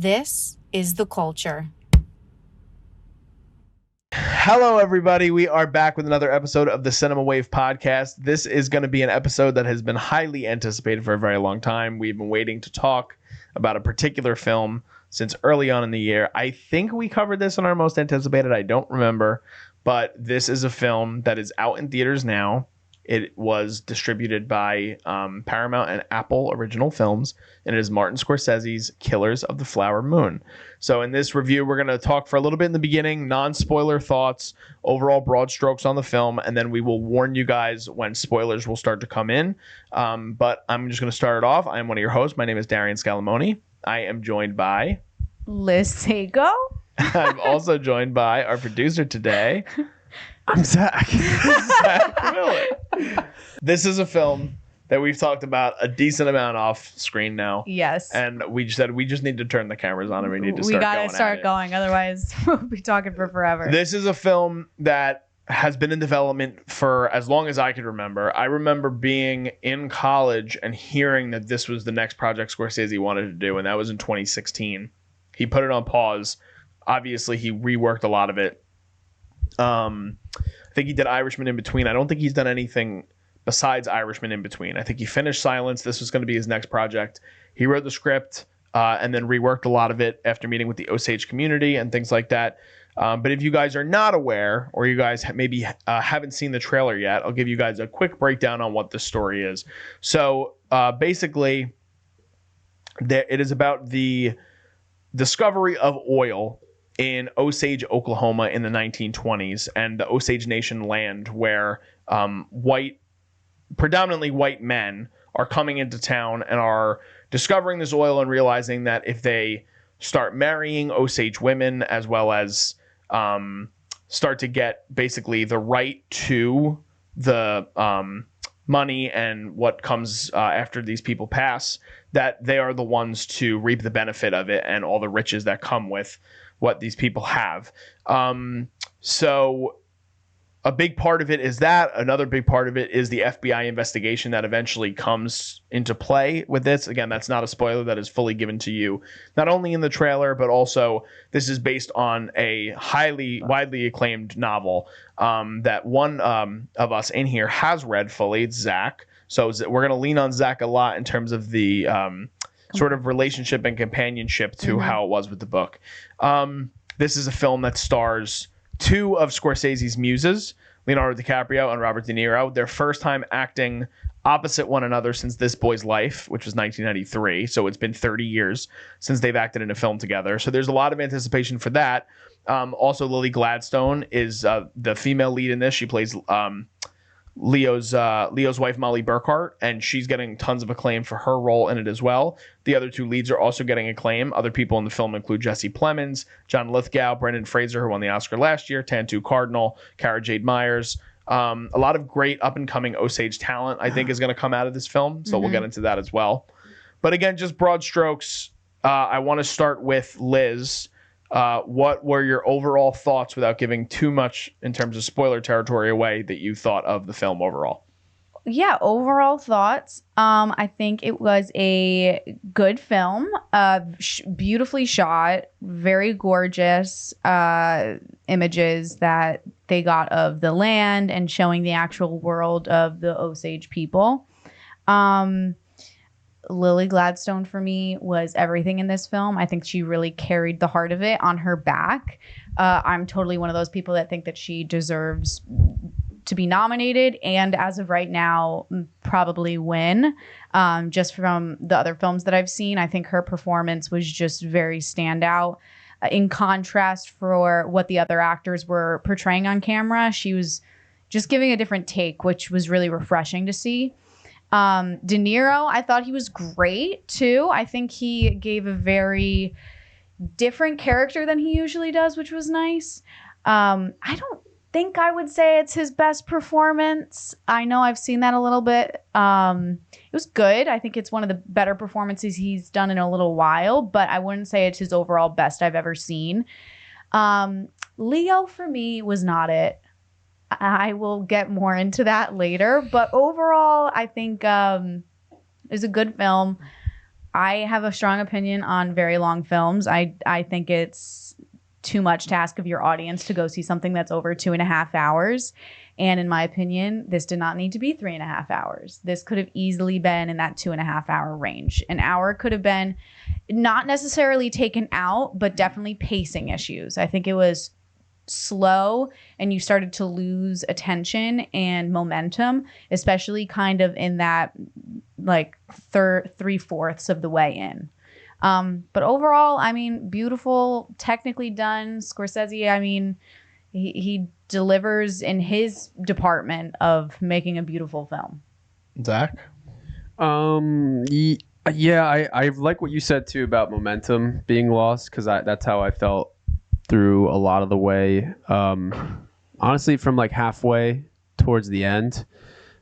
This is The Culture. Hello, everybody. We are back with another episode of the Cinema Wave podcast. This is going to be an episode that has been highly anticipated for a very long time. We've been waiting to talk about a particular film since early on in the year. I think we covered this in our most anticipated. I don't remember, but this is a film that is out in theaters now. It was distributed by Paramount and Apple Original Films, and it is Martin Scorsese's Killers of the Flower Moon. So in this review, we're going to talk for a little bit in the beginning, non-spoiler thoughts, overall broad strokes on the film, and then we will warn you guys when spoilers will start to come in. But I'm just going to start it off. I'm one of your hosts. My name is Darian Scalamoni. I am joined by Liz Sago. I'm also joined by our producer today. I'm Zach. Zach Miller. This is a film that we've talked about a decent amount off screen now. Yes. And we said we just need to turn the cameras on and we need to start going. Otherwise, we'll be talking for forever. This is a film that has been in development for as long as I can remember. I remember being in college and hearing that this was the next project Scorsese wanted to do, and that was in 2016. He put it on pause. Obviously, he reworked a lot of it. I think he did Irishman in between. I don't think he's done anything besides Irishman in between. I think he finished Silence. This was going to be his next project. He wrote the script and then reworked a lot of it after meeting with the Osage community and things like that. But if you guys are not aware, or you guys maybe haven't seen the trailer yet, I'll give you guys a quick breakdown on what the story is. So basically, it is about the discovery of oil in Osage, Oklahoma in the 1920s, and the Osage Nation land where predominantly white men are coming into town and are discovering this oil and realizing that if they start marrying Osage women, as well as start to get basically the right to the money and what comes after these people pass, that they are the ones to reap the benefit of it and all the riches that come with what these people have. So a big part of it is that. Another big part of it is the FBI investigation that eventually comes into play with this. Again, that's not a spoiler. That is fully given to you, not only in the trailer, but also this is based on a widely acclaimed novel that one of us in here has read fully. It's Zach. So we're going to lean on Zach a lot in terms of the sort of relationship and companionship to how it was with the book. This is a film that stars two of Scorsese's muses, Leonardo DiCaprio and Robert De Niro. Their first time acting opposite one another since This Boy's Life, which was 1993. So it's been 30 years since they've acted in a film together. So there's a lot of anticipation for that. Also, Lily Gladstone is the female lead in this. She plays Leo's wife, Molly Burkhart, and she's getting tons of acclaim for her role in it as well. The other two leads are also getting acclaim. Other people in the film include Jesse Plemons, John Lithgow, Brendan Fraser, who won the Oscar last year, Tantu Cardinal, Cara Jade Myers. A lot of great up-and-coming Osage talent, I think, is going to come out of this film, so we'll get into that as well. But again, just broad strokes, I want to start with Liz. What were your overall thoughts, without giving too much in terms of spoiler territory away, that you thought of the film overall? Yeah, overall thoughts. I think it was a good film, beautifully shot, very gorgeous images that they got of the land and showing the actual world of the Osage people. Lily Gladstone for me was everything in this film. I think she really carried the heart of it on her back. I'm totally one of those people that think that she deserves to be nominated, and as of right now, probably win. Just from the other films that I've seen, I think her performance was just very standout. In contrast for what the other actors were portraying on camera, she was just giving a different take, which was really refreshing to see. De Niro, I thought he was great too. I think he gave a very different character than he usually does, which was nice. I don't think I would say it's his best performance. I know I've seen that a little bit. It was good. I think it's one of the better performances he's done in a little while, but I wouldn't say it's his overall best I've ever seen. Leo, for me, was not it. I will get more into that later, but overall, I think it's a good film. I have a strong opinion on very long films. I think it's too much to ask of your audience to go see something that's over 2.5 hours. And in my opinion, this did not need to be 3.5 hours. This could have easily been in that 2.5 hour range. An hour could have been not necessarily taken out, but definitely pacing issues. I think it was slow and you started to lose attention and momentum, especially kind of in that like 3/4 of the way in. But overall, I mean, beautiful, technically done. Scorsese, I mean, he delivers in his department of making a beautiful film. Zach? Yeah, I like what you said too about momentum being lost, because that's how I felt through a lot of the way. Honestly, from like halfway towards the end,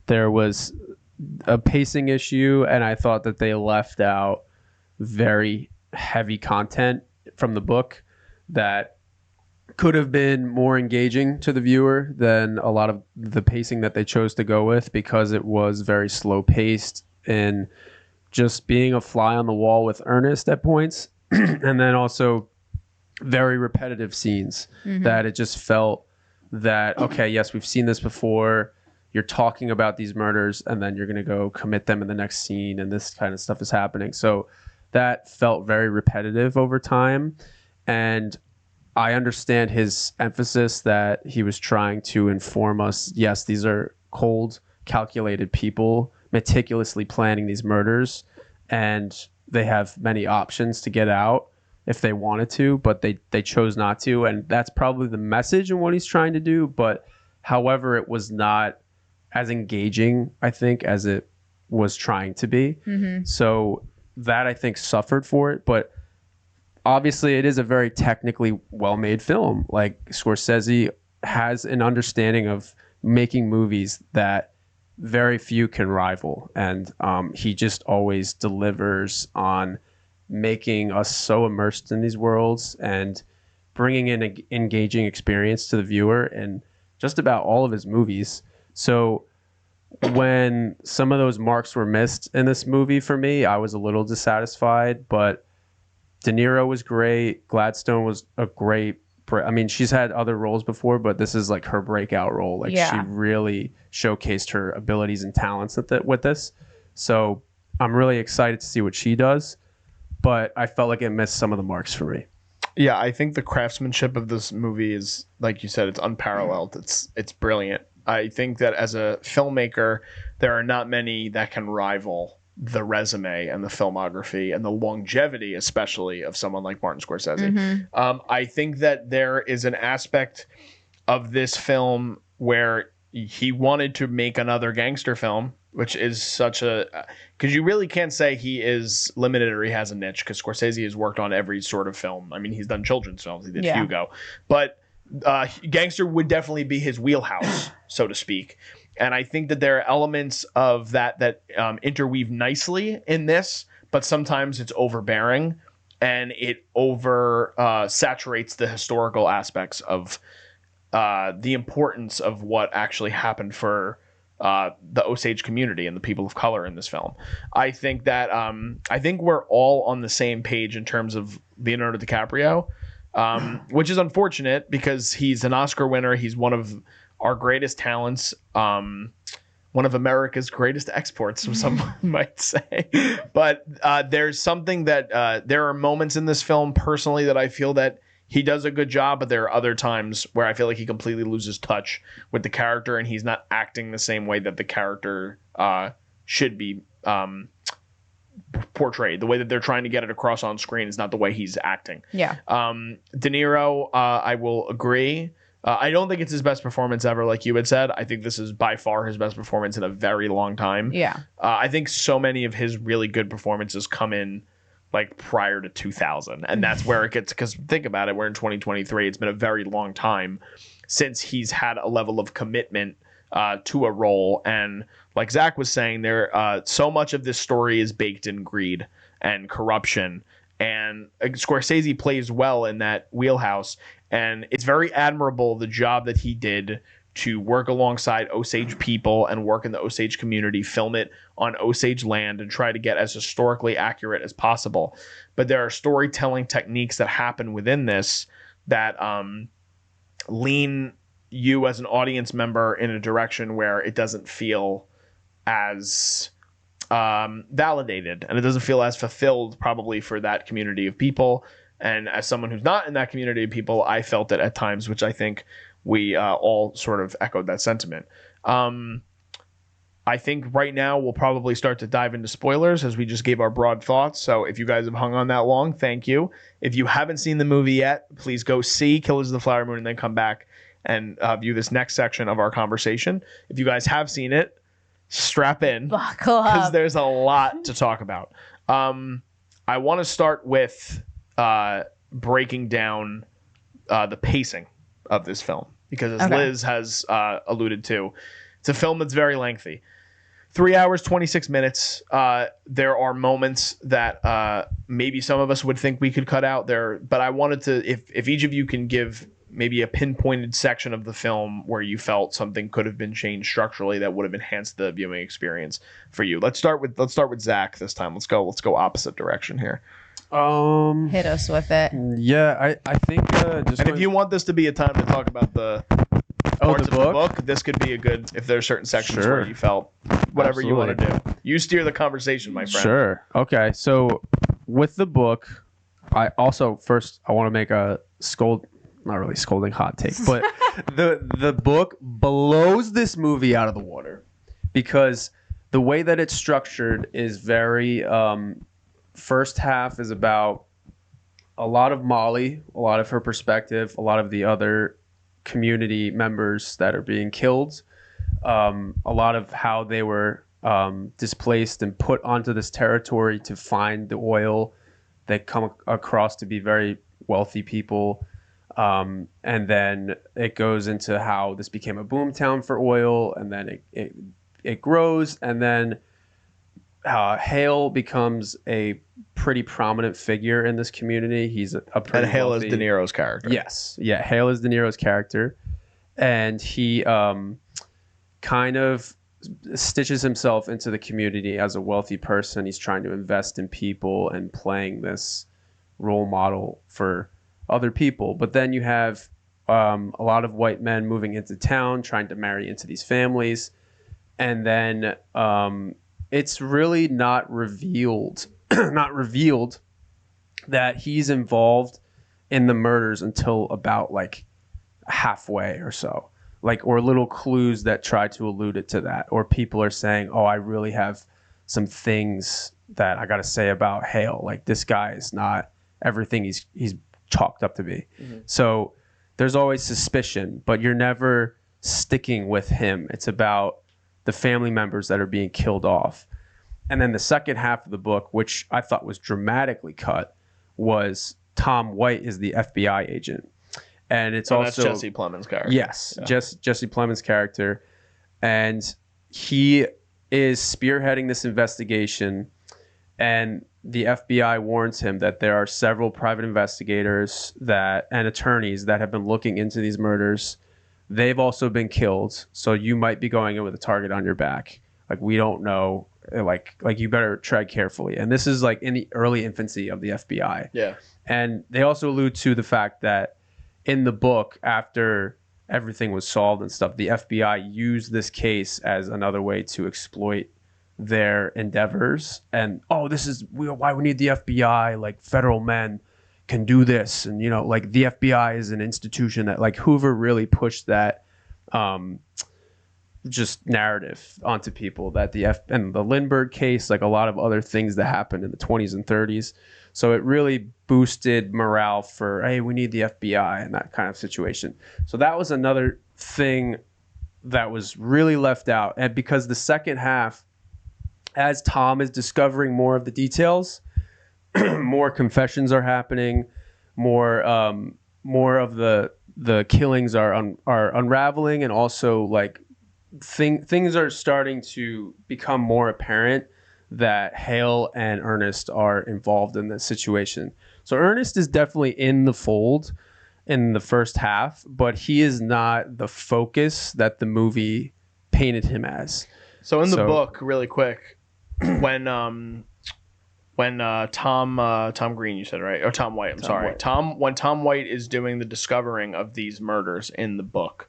there was a pacing issue, and I thought that they left out very heavy content from the book that could have been more engaging to the viewer than a lot of the pacing that they chose to go with, because it was very slow paced and just being a fly on the wall with Ernest at points. And then also very repetitive scenes that it just felt that, okay, yes, we've seen this before. You're talking about these murders and then you're going to go commit them in the next scene, and this kind of stuff is happening. So that felt very repetitive over time. And I understand his emphasis that he was trying to inform us, yes, these are cold, calculated people meticulously planning these murders, and they have many options to get out if they wanted to, but they chose not to. And that's probably the message and what he's trying to do. But however, it was not as engaging, I think, as it was trying to be. So that, I think, suffered for it. But obviously it is a very technically well-made film. Like, Scorsese has an understanding of making movies that very few can rival. And he just always delivers on making us so immersed in these worlds and bringing in an engaging experience to the viewer in just about all of his movies. So when some of those marks were missed in this movie for me, I was a little dissatisfied. But De Niro was great. Gladstone was a great... I mean, she's had other roles before, but this is like her breakout role. Like, she really showcased her abilities and talents with this. So I'm really excited to see what she does. But I felt like it missed some of the marks for me. Yeah, I think the craftsmanship of this movie is, like you said, it's unparalleled. It's brilliant. I think that as a filmmaker, there are not many that can rival the resume and the filmography and the longevity, especially, of someone like Martin Scorsese. I think that there is an aspect of this film where he wanted to make another gangster film, which is such a... because you really can't say he is limited or he has a niche, because Scorsese has worked on every sort of film. I mean, he's done children's films. He did Hugo. But gangster would definitely be his wheelhouse, so to speak. And I think that there are elements of that interweave nicely in this, but sometimes it's overbearing and it saturates the historical aspects of the importance of what actually happened for the Osage community and the people of color in this film. I think that I think we're all on the same page in terms of Leonardo DiCaprio, which is unfortunate because he's an Oscar winner. He's one of our greatest talents, one of America's greatest exports, some might say. But there's something that there are moments in this film personally that I feel that he does a good job, but there are other times where I feel like he completely loses touch with the character and he's not acting the same way that the character should be portrayed. The way that they're trying to get it across on screen is not the way he's acting. Yeah. De Niro, I will agree. I don't think it's his best performance ever, like you had said. I think this is by far his best performance in a very long time. Yeah. I think so many of his really good performances come in like prior to 2000. And that's where it gets, because think about it, we're in 2023. It's been a very long time since he's had a level of commitment to a role. And like Zach was saying, there so much of this story is baked in greed and corruption. And Scorsese plays well in that wheelhouse. And it's very admirable the job that he did to work alongside Osage people and work in the Osage community, film it on Osage land, and try to get as historically accurate as possible. But there are storytelling techniques that happen within this that lean you as an audience member in a direction where it doesn't feel as validated, and it doesn't feel as fulfilled probably for that community of people. And as someone who's not in that community of people, I felt it at times, which I think we all sort of echoed that sentiment. I think right now we'll probably start to dive into spoilers as we just gave our broad thoughts. So if you guys have hung on that long, thank you. If you haven't seen the movie yet, please go see Killers of the Flower Moon and then come back and view this next section of our conversation. If you guys have seen it, strap in, because there's a lot to talk about. I want to start with breaking down the pacing of this film, because as Liz has alluded to, it's a film that's very lengthy. 3 hours, 26 minutes. There are moments that maybe some of us would think we could cut out there, but I wanted to, if each of you can give maybe a pinpointed section of the film where you felt something could have been changed structurally that would have enhanced the viewing experience for you. Let's start with Zach this time. Let's go opposite direction here. Hit us with it. Yeah, I think just. And if you want this to be a time to talk about the parts of the book, this could be a good, if there are certain sections where you felt whatever you want to do. You steer the conversation, my friend. Sure. Okay. So with the book, I also I want to make a not really scolding hot take, but the book blows this movie out of the water, because the way that it's structured is very first half is about a lot of Mollie, a lot of her perspective, a lot of the other community members that are being killed, a lot of how they were displaced and put onto this territory to find the oil. They come across to be very wealthy people. And then it goes into how this became a boom town for oil, and then it grows, and then Hale becomes a pretty prominent figure in this community. He's a pretty and Hale wealthy, is De Niro's character. Yes, yeah, Hale is De Niro's character, and he kind of stitches himself into the community as a wealthy person. He's trying to invest in people and playing this role model for other people. But then you have a lot of white men moving into town, trying to marry into these families. And then it's really not revealed that he's involved in the murders until about like halfway or so. Like, or little clues that try to allude it to that. Or people are saying, oh, I really have some things that I got to say about Hale. Like, this guy is not everything he's chalked up to be. Mm-hmm. So there's always suspicion, but you're never sticking with him. It's about the family members that are being killed off. And then the second half of the book, which I thought was dramatically cut, was Tom White is the FBI agent. And it's also that's Jesse Plemons' character. Yes, yeah. Jesse Plemons' character. And he is spearheading this investigation, and the FBI warns him that there are several private investigators and attorneys that have been looking into these murders. They've also been killed, so you might be going in with a target on your back. Like, we don't know. Like you better tread carefully. And this is like in the early infancy of the FBI. Yeah. And they also allude to the fact that in the book, after everything was solved and stuff, the FBI used this case as another way to exploit their endeavors. And, this is why we need the FBI. Like, federal men can do this. And, like, the FBI is an institution that, like, Hoover really pushed that just narrative onto people, that and the Lindbergh case, like a lot of other things that happened in the 20s and 30s. So it really boosted morale for, hey, we need the FBI and that kind of situation. So that was another thing that was really left out. And because the second half, as Tom is discovering more of the details, more confessions are happening, more of the killings are unraveling, and also like things are starting to become more apparent that Hale and Ernest are involved in this situation. So Ernest is definitely in the fold in the first half, but he is not the focus that the movie painted him as. So in the book, really quick, when Tom Green, you said, right? Or Tom White, I'm sorry. White. When Tom White is doing the discovering of these murders in the book,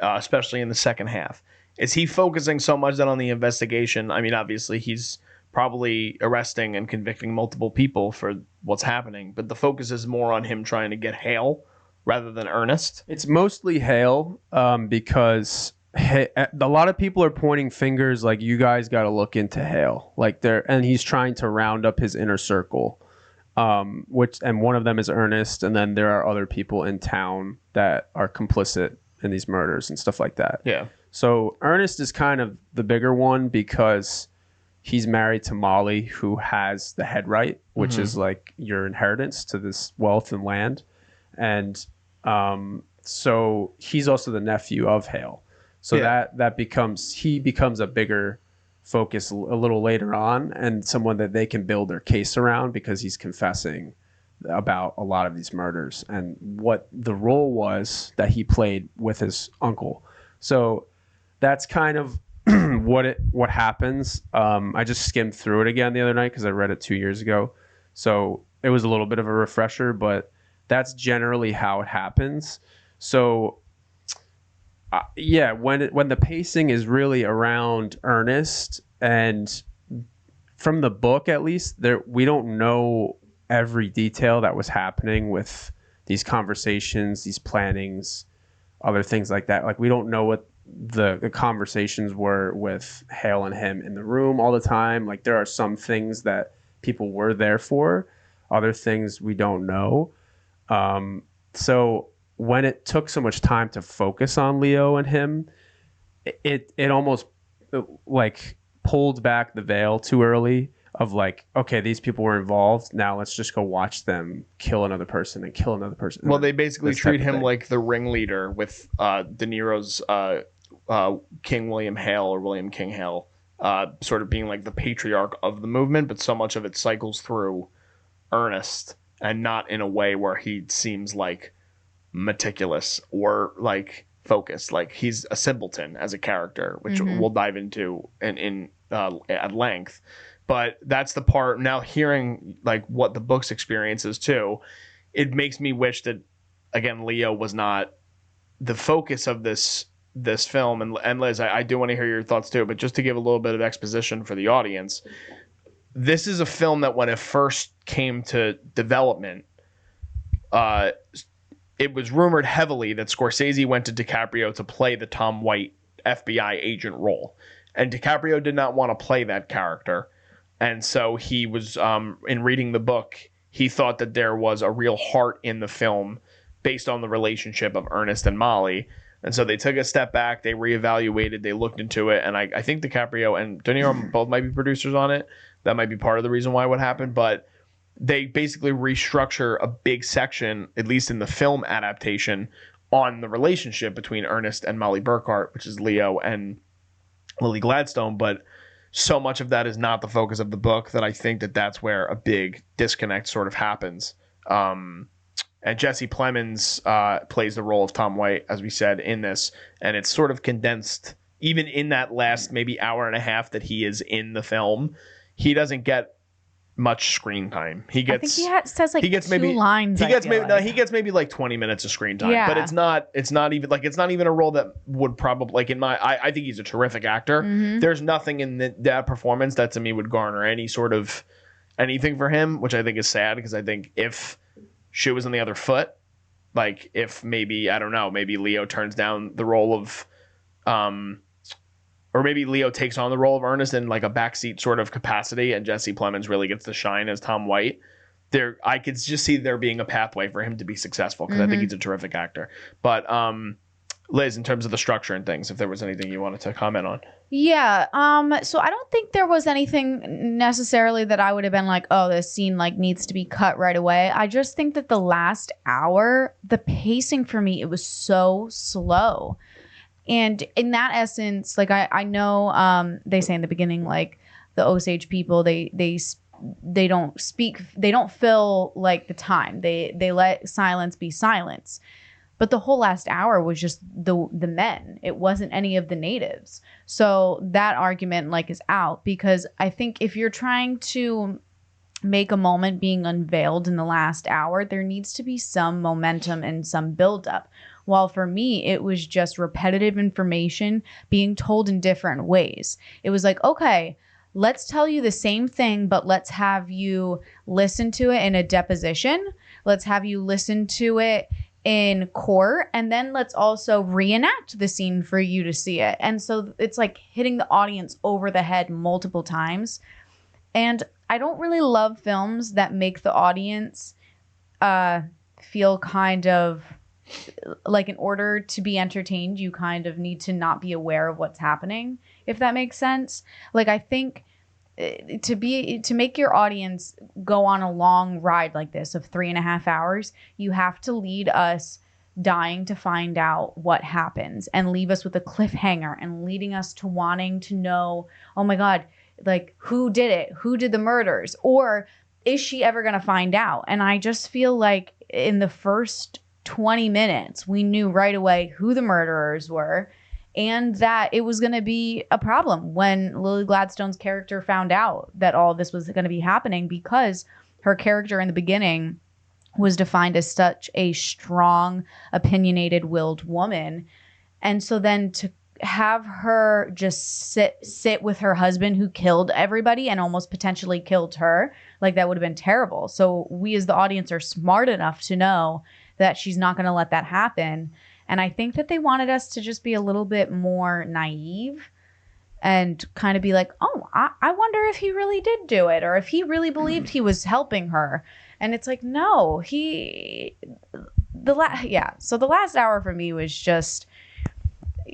especially in the second half, is he focusing so much then on the investigation? I mean, obviously he's probably arresting and convicting multiple people for what's happening, but the focus is more on him trying to get Hale rather than Ernest. It's mostly Hale, because a lot of people are pointing fingers like, you guys got to look into Hale, like and he's trying to round up his inner circle, and one of them is Ernest, and then there are other people in town that are complicit in these murders and stuff like that. Yeah. So Ernest is kind of the bigger one because he's married to Mollie, who has the head right, which is like your inheritance to this wealth and land. And so he's also the nephew of Hale. So he becomes a bigger focus a little later on, and someone that they can build their case around because he's confessing about a lot of these murders and what the role was that he played with his uncle. So that's kind of what happens. I just skimmed through it again the other night because I read it 2 years ago. So it was a little bit of a refresher, but that's generally how it happens. So when the pacing is really around Ernest, and from the book at least, we don't know every detail that was happening with these conversations, these plannings, other things like that. Like, we don't know what the conversations were with Hale and him in the room all the time. Like, there are some things that people were there for, other things we don't know. So when it took so much time to focus on Leo and him, it almost like pulled back the veil too early of like, okay, these people were involved. Now let's just go watch them kill another person and kill another person. Well, they basically treat him like the ringleader with De Niro's King William Hale, or William King Hale, sort of being like the patriarch of the movement, but so much of it cycles through Ernest, and not in a way where he seems like meticulous or like focused. Like, he's a simpleton as a character, which we'll dive into in at length. But that's the part now, hearing like what the book's experience is too, it makes me wish that, again, Leo was not the focus of this film. And Liz, I do want to hear your thoughts too, but just to give a little bit of exposition for the audience, this is a film that when it first came to development, it was rumored heavily that Scorsese went to DiCaprio to play the Tom White FBI agent role. And DiCaprio did not want to play that character. And so he was, in reading the book, he thought that there was a real heart in the film based on the relationship of Ernest and Mollie. And so they took a step back, they reevaluated, they looked into it. And I think DiCaprio and De Niro both might be producers on it. That might be part of the reason why what happened. But they basically restructure a big section, at least in the film adaptation, on the relationship between Ernest and Mollie Burkhart, which is Leo and Lily Gladstone. But so much of that is not the focus of the book that I think that that's where a big disconnect sort of happens. And Jesse Plemons plays the role of Tom White, as we said, in this. And it's sort of condensed, even in that last maybe hour and a half that he is in the film. He doesn't get much screen time. He gets, I think says like two lines. He gets maybe like 20 minutes of screen time. Yeah. But it's not even a role that would probably, like, I think he's a terrific actor. There's nothing in that performance that to me would garner any sort of anything for him, which I think is sad, because I think if shoe was on the other foot, like if maybe, I don't know, maybe Leo turns down the role of or maybe Leo takes on the role of Ernest in like a backseat sort of capacity, and Jesse Plemons really gets to shine as Tom White. I could just see there being a pathway for him to be successful, because I think he's a terrific actor. But Liz, in terms of the structure and things, if there was anything you wanted to comment on. Yeah. So I don't think there was anything necessarily that I would have been like, oh, this scene like needs to be cut right away. I just think that the last hour, the pacing for me, it was so slow. And in that essence, like I know they say in the beginning, like the Osage people, they they don't speak, they don't fill like the time. They let silence be silence. But the whole last hour was just the men. It wasn't any of the natives. So that argument like is out, because I think if you're trying to make a moment being unveiled in the last hour, there needs to be some momentum and some buildup. While for me, it was just repetitive information being told in different ways. It was like, okay, let's tell you the same thing, but let's have you listen to it in a deposition. Let's have you listen to it in court, and then let's also reenact the scene for you to see it. And so it's like hitting the audience over the head multiple times. And I don't really love films that make the audience feel kind of like, in order to be entertained, you kind of need to not be aware of what's happening, if that makes sense. Like, I think to make your audience go on a long ride like this of 3.5 hours, you have to lead us dying to find out what happens and leave us with a cliffhanger and leading us to wanting to know, oh my God, like, who did it? Who did the murders? Or is she ever going to find out? And I just feel like in the first 20 minutes, we knew right away who the murderers were, and that it was going to be a problem when Lily Gladstone's character found out that all this was going to be happening, because her character in the beginning was defined as such a strong, opinionated, willed woman. And so then to have her just sit with her husband who killed everybody and almost potentially killed her, like, that would have been terrible. So we as the audience are smart enough to know that she's not going to let that happen. And I think that they wanted us to just be a little bit more naive and kind of be like, oh, I wonder if he really did do it, or if he really believed he was helping her. And it's like, no, So the last hour for me was just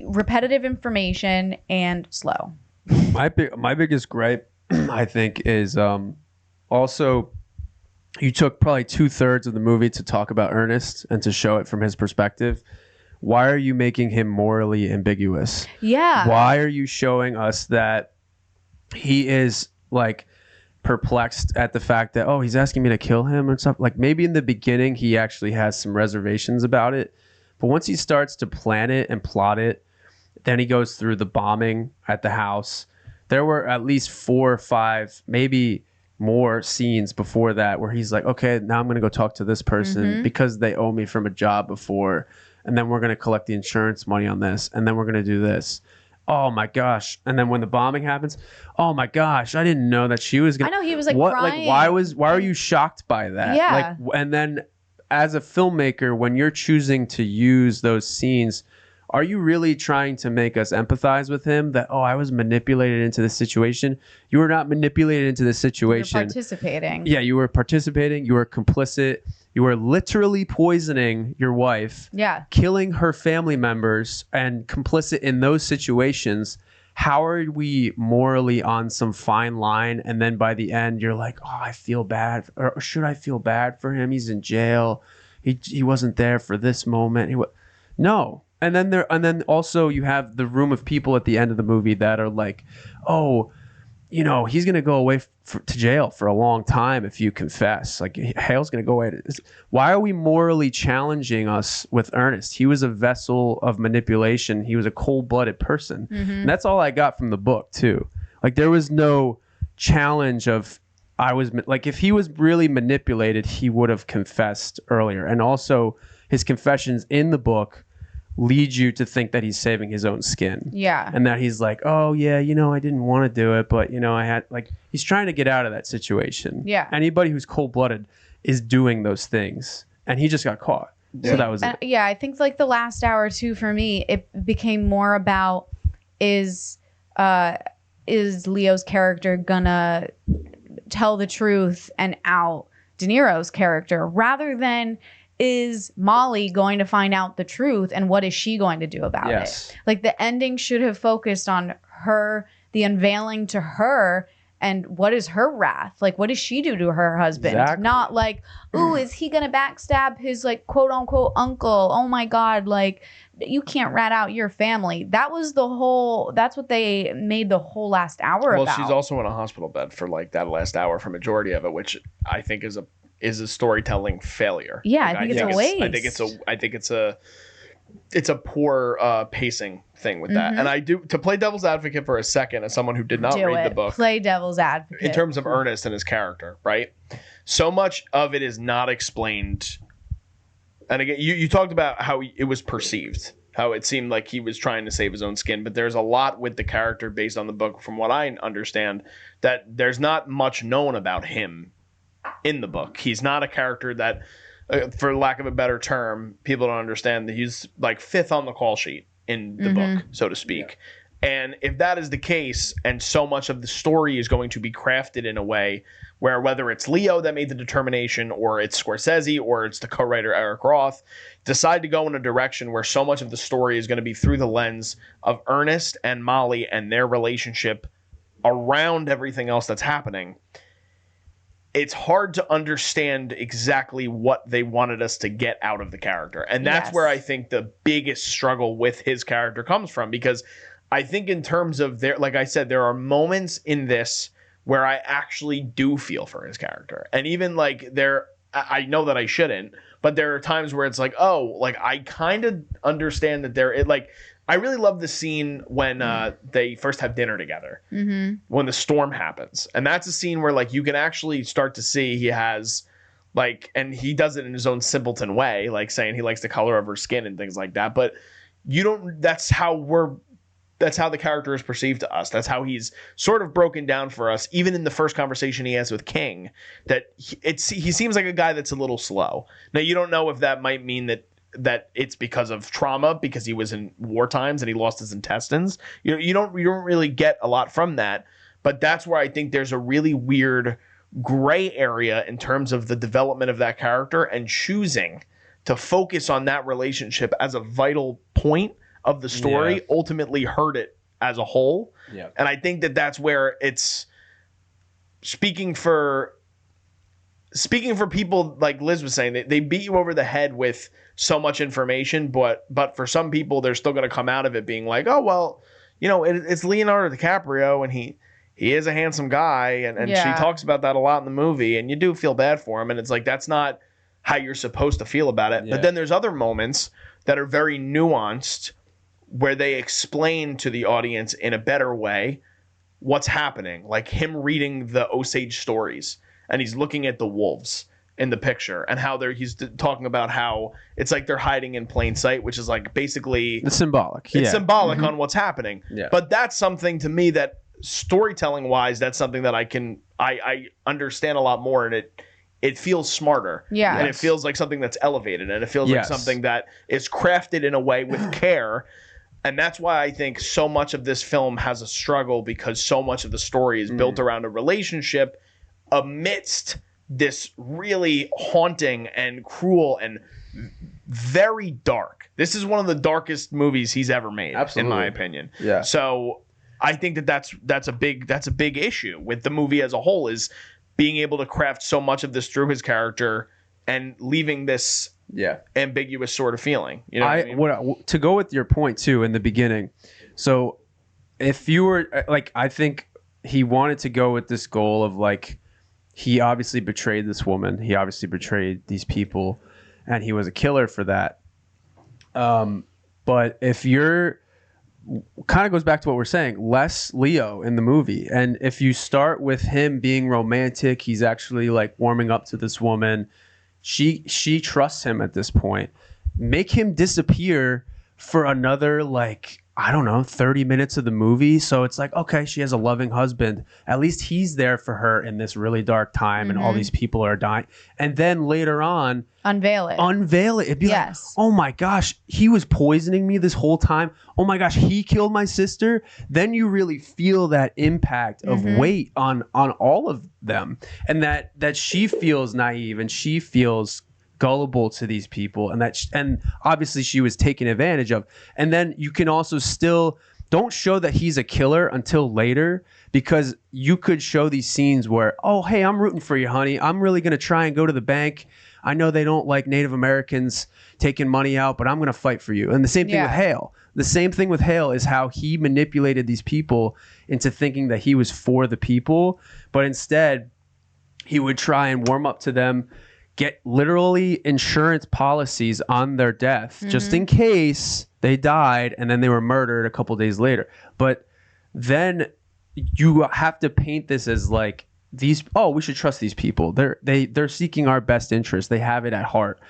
repetitive information and slow. My biggest gripe, I think, is also, you took probably 2/3 of the movie to talk about Ernest and to show it from his perspective. Why are you making him morally ambiguous? Yeah. Why are you showing us that he is like perplexed at the fact that, oh, he's asking me to kill him and stuff? Like, maybe in the beginning he actually has some reservations about it, but once he starts to plan it and plot it, then he goes through the bombing at the house. There were at least 4 or 5, maybe more scenes before that where he's like, okay, now I'm going to go talk to this person because they owe me from a job before. And then we're going to collect the insurance money on this. And then we're going to do this. Oh my gosh. And then when the bombing happens, oh my gosh, I didn't know that she was going to. I know, he was like what, crying. Like, why are you shocked by that? Yeah. Like, and then as a filmmaker, when you're choosing to use those scenes, are you really trying to make us empathize with him that, oh, I was manipulated into this situation? You were not manipulated into this situation. You're participating. Yeah, you were participating. You were complicit. You were literally poisoning your wife. Yeah. Killing her family members and complicit in those situations. How are we morally on some fine line? And then by the end, you're like, oh, I feel bad. Or should I feel bad for him? He's in jail. He wasn't there for this moment. No. And then also you have the room of people at the end of the movie that are like, oh, you know, he's going to go away to jail for a long time if you confess. Like, Hale's going to go away. Why are we morally challenging us with Ernest? He was a vessel of manipulation. He was a cold-blooded person. And that's all I got from the book too. Like, there was no challenge of, if he was really manipulated, he would have confessed earlier. And also his confessions in the book lead you to think that he's saving his own skin. Yeah. And that he's like, oh yeah, you know, I didn't want to do it, but you know, I had, like, he's trying to get out of that situation. Yeah. Anybody who's cold-blooded is doing those things, and he just got caught. Yeah. So that was it. Yeah, I think like the last hour too, for me, it became more about, is Leo's character gonna tell the truth and out De Niro's character, rather than, is Mollie going to find out the truth, and what is she going to do about it? Like, the ending should have focused on her, the unveiling to her, and what is her wrath? Like, what does she do to her husband? Exactly. Not like, ooh, is he gonna backstab his like quote unquote uncle? Oh my God, like you can't rat out your family. That's what they made the whole last hour Well, about. she's also in a hospital bed for like that last hour for majority of it, which I think is a storytelling failure. Yeah, Like, I think it's a waste. I think it's a poor pacing thing with that. And I do, to play devil's advocate for a second, as someone who did not read the book, Play devil's advocate. in terms of Ernest and his character, right? So much of it is not explained. And again, you talked about how it was perceived, how it seemed like he was trying to save his own skin, but there's a lot with the character based on the book, from what I understand, that there's not much known about him in the book. He's not a character that, for lack of a better term, people don't understand that he's like fifth on the call sheet in the book, so to speak. And if that is the case, and so much of the story is going to be crafted in a way where, whether it's Leo that made the determination, or it's Scorsese, or it's the co-writer Eric Roth, decide to go in a direction where so much of the story is going to be through the lens of Ernest and Mollie and their relationship around everything else that's happening, it's hard to understand exactly what they wanted us to get out of the character. And that's where I think the biggest struggle with his character comes from, because I think in terms of like I said, there are moments in this where I actually do feel for his character. And even like I know that I shouldn't, but there are times where it's like, oh, like I kind of understand that like, I really love the scene when they first have dinner together, when the storm happens. And that's a scene where like you can actually start to see he has like, and he does it in his own simpleton way, like saying he likes the color of her skin and things like that. But that's how the character is perceived to us. That's how he's sort of broken down for us, even in the first conversation he has with King, that he seems like a guy that's a little slow. Now, you don't know if that might mean that it's because of trauma, because he was in war times and he lost his intestines. You don't really get a lot from that, but that's where I think there's a really weird gray area in terms of the development of that character, and choosing to focus on that relationship as a vital point of the story ultimately hurt it as a whole. Yeah. And I think that's where it's speaking for people, like Liz was saying, they beat you over the head with so much information, but for some people, they're still going to come out of it being like, oh, well, it's Leonardo DiCaprio, and he is a handsome guy, and she talks about that a lot in the movie, and you do feel bad for him, and it's like, that's not how you're supposed to feel about it. Yeah. But then there's other moments that are very nuanced, where they explain to the audience in a better way what's happening, like him reading the Osage stories, and he's looking at the wolves in the picture, and how he's talking about how it's like they're hiding in plain sight, which is like basically it's symbolic. It's symbolic on what's happening. Yeah. But that's something to me that storytelling wise, that's something that I understand a lot more, and it feels smarter. Yeah. And it feels like something that's elevated, and it feels like something that is crafted in a way with care. And that's why I think so much of this film has a struggle, because so much of the story is built around a relationship amidst this really haunting and cruel and very dark. This is one of the darkest movies he's ever made, in my opinion. Yeah. So I think that's a big issue with the movie as a whole, is being able to craft so much of this through his character and leaving this ambiguous sort of feeling. You know what I mean? To go with your point too in the beginning. So if you were like, I think he wanted to go with this goal of like, he obviously betrayed this woman. He obviously betrayed these people, and he was a killer for that. But if you're kind of goes back to what we're saying, less Leo in the movie. And if you start with him being romantic, he's actually like warming up to this woman. She trusts him at this point. Make him disappear for another, like, I don't know, 30 minutes of the movie. So it's like, okay, she has a loving husband. At least he's there for her in this really dark time, and all these people are dying. And then later on, unveil it. It'd be like, oh my gosh, he was poisoning me this whole time. Oh my gosh, he killed my sister. Then you really feel that impact of weight on all of them, and that she feels naive, and she feels gullible to these people, and and obviously she was taken advantage of. And then you can also still don't show that he's a killer until later, because you could show these scenes where, oh, hey, I'm rooting for you, honey. I'm really going to try and go to the bank. I know they don't like Native Americans taking money out, but I'm going to fight for you. And the same thing with Hale. The same thing with Hale is how he manipulated these people into thinking that he was for the people, but instead he would try and warm up to them, get literally insurance policies on their death just in case they died and then they were murdered a couple days later. But then you have to paint this as like we should trust these people. They're seeking our best interest. They have it at heart.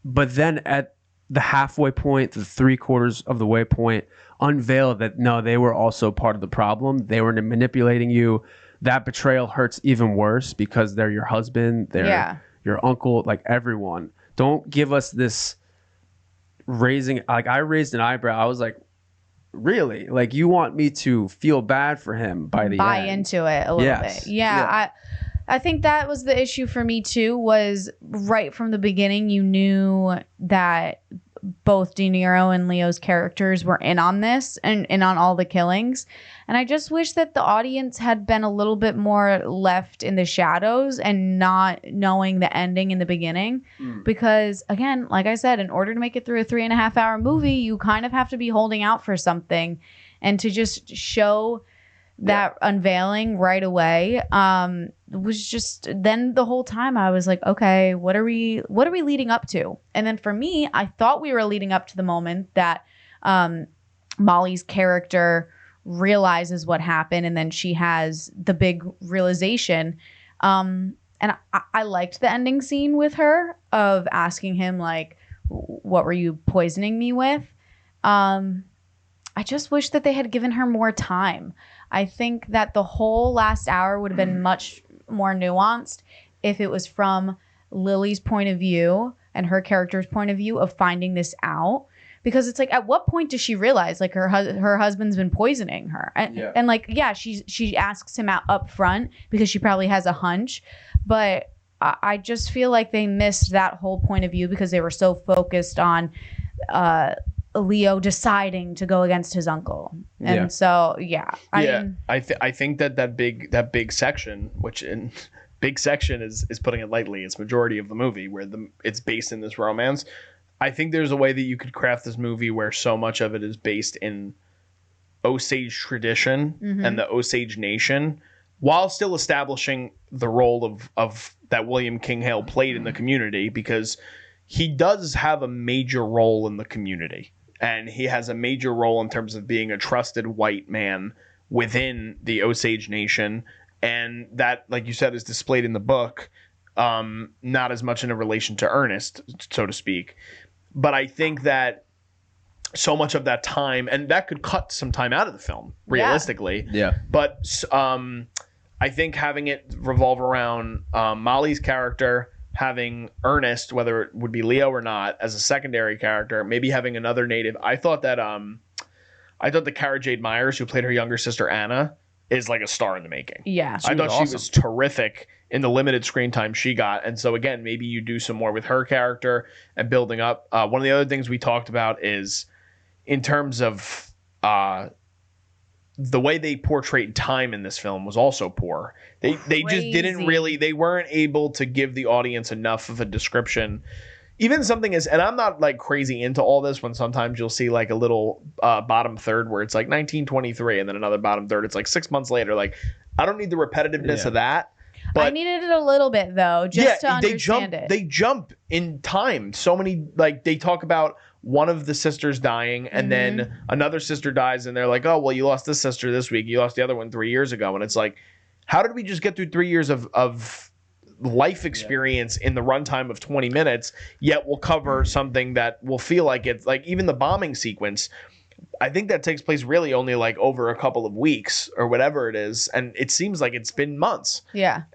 But then at the halfway point, the 3/4 of the way point, unveil that no, they were also part of the problem. They were manipulating you. That betrayal hurts even worse because they're your husband, they're your uncle, like everyone. Don't give us this raising. Like, I raised an eyebrow. I was like, really? Like, you want me to feel bad for him by the buy end? into it a little bit. Yeah. I think that was the issue for me too, was right from the beginning you knew that both De Niro and Leo's characters were in on this and in on all the killings. And I just wish that the audience had been a little bit more left in the shadows and not knowing the ending in the beginning. Because again, like I said, in order to make it through a 3.5 hour movie, you kind of have to be holding out for something, and to just show that unveiling right away was just, then the whole time I was like, okay, what are we leading up to? And then for me, I thought we were leading up to the moment that Mollie's character realizes what happened, and then she has the big realization. And I liked the ending scene with her of asking him, like, what were you poisoning me with? I just wish that they had given her more time. I think that the whole last hour would have been much more nuanced if it was from Lily's point of view and her character's point of view of finding this out. Because it's like, at what point does she realize like her husband's been poisoning her? And like, she asks him out up front because she probably has a hunch. But I just feel like they missed that whole point of view because they were so focused on Leo deciding to go against his uncle. And so, I mean, I think that big section, which in big section is putting it lightly, it's majority of the movie where it's based in this romance. I think there's a way that you could craft this movie where so much of it is based in Osage tradition and the Osage nation, while still establishing the role of that William King Hale played in the community, because he does have a major role in the community. And he has a major role in terms of being a trusted white man within the Osage nation. And that, like you said, is displayed in the book, not as much in a relation to Ernest, so to speak. But I think that so much of that time, and that could cut some time out of the film, realistically. Yeah. But I think having it revolve around Mollie's character, having Ernest, whether it would be Leo or not, as a secondary character, maybe having another native. I thought the Cara Jade Myers, who played her younger sister Anna, is like a star in the making. Yeah. I thought she was terrific in the limited screen time she got. And so again, maybe you do some more with her character and building up. One of the other things we talked about is in terms of the way they portrayed time in this film was also poor. They just didn't really, they weren't able to give the audience enough of a description. Even something as, and I'm not like crazy into all this, when sometimes you'll see like a little bottom third where it's like 1923 and then another bottom third, it's like 6 months later. Like, I don't need the repetitiveness of that. But I needed it a little bit though, just to understand it. They jump in time. So many, like, they talk about one of the sisters dying and then another sister dies and they're like, oh, well, you lost this sister this week. You lost the other one 3 years ago. And it's like, how did we just get through 3 years of life experience in the runtime of 20 minutes, yet we'll cover something that will feel like it's like, even the bombing sequence, I think that takes place really only like over a couple of weeks or whatever it is. And it seems like it's been months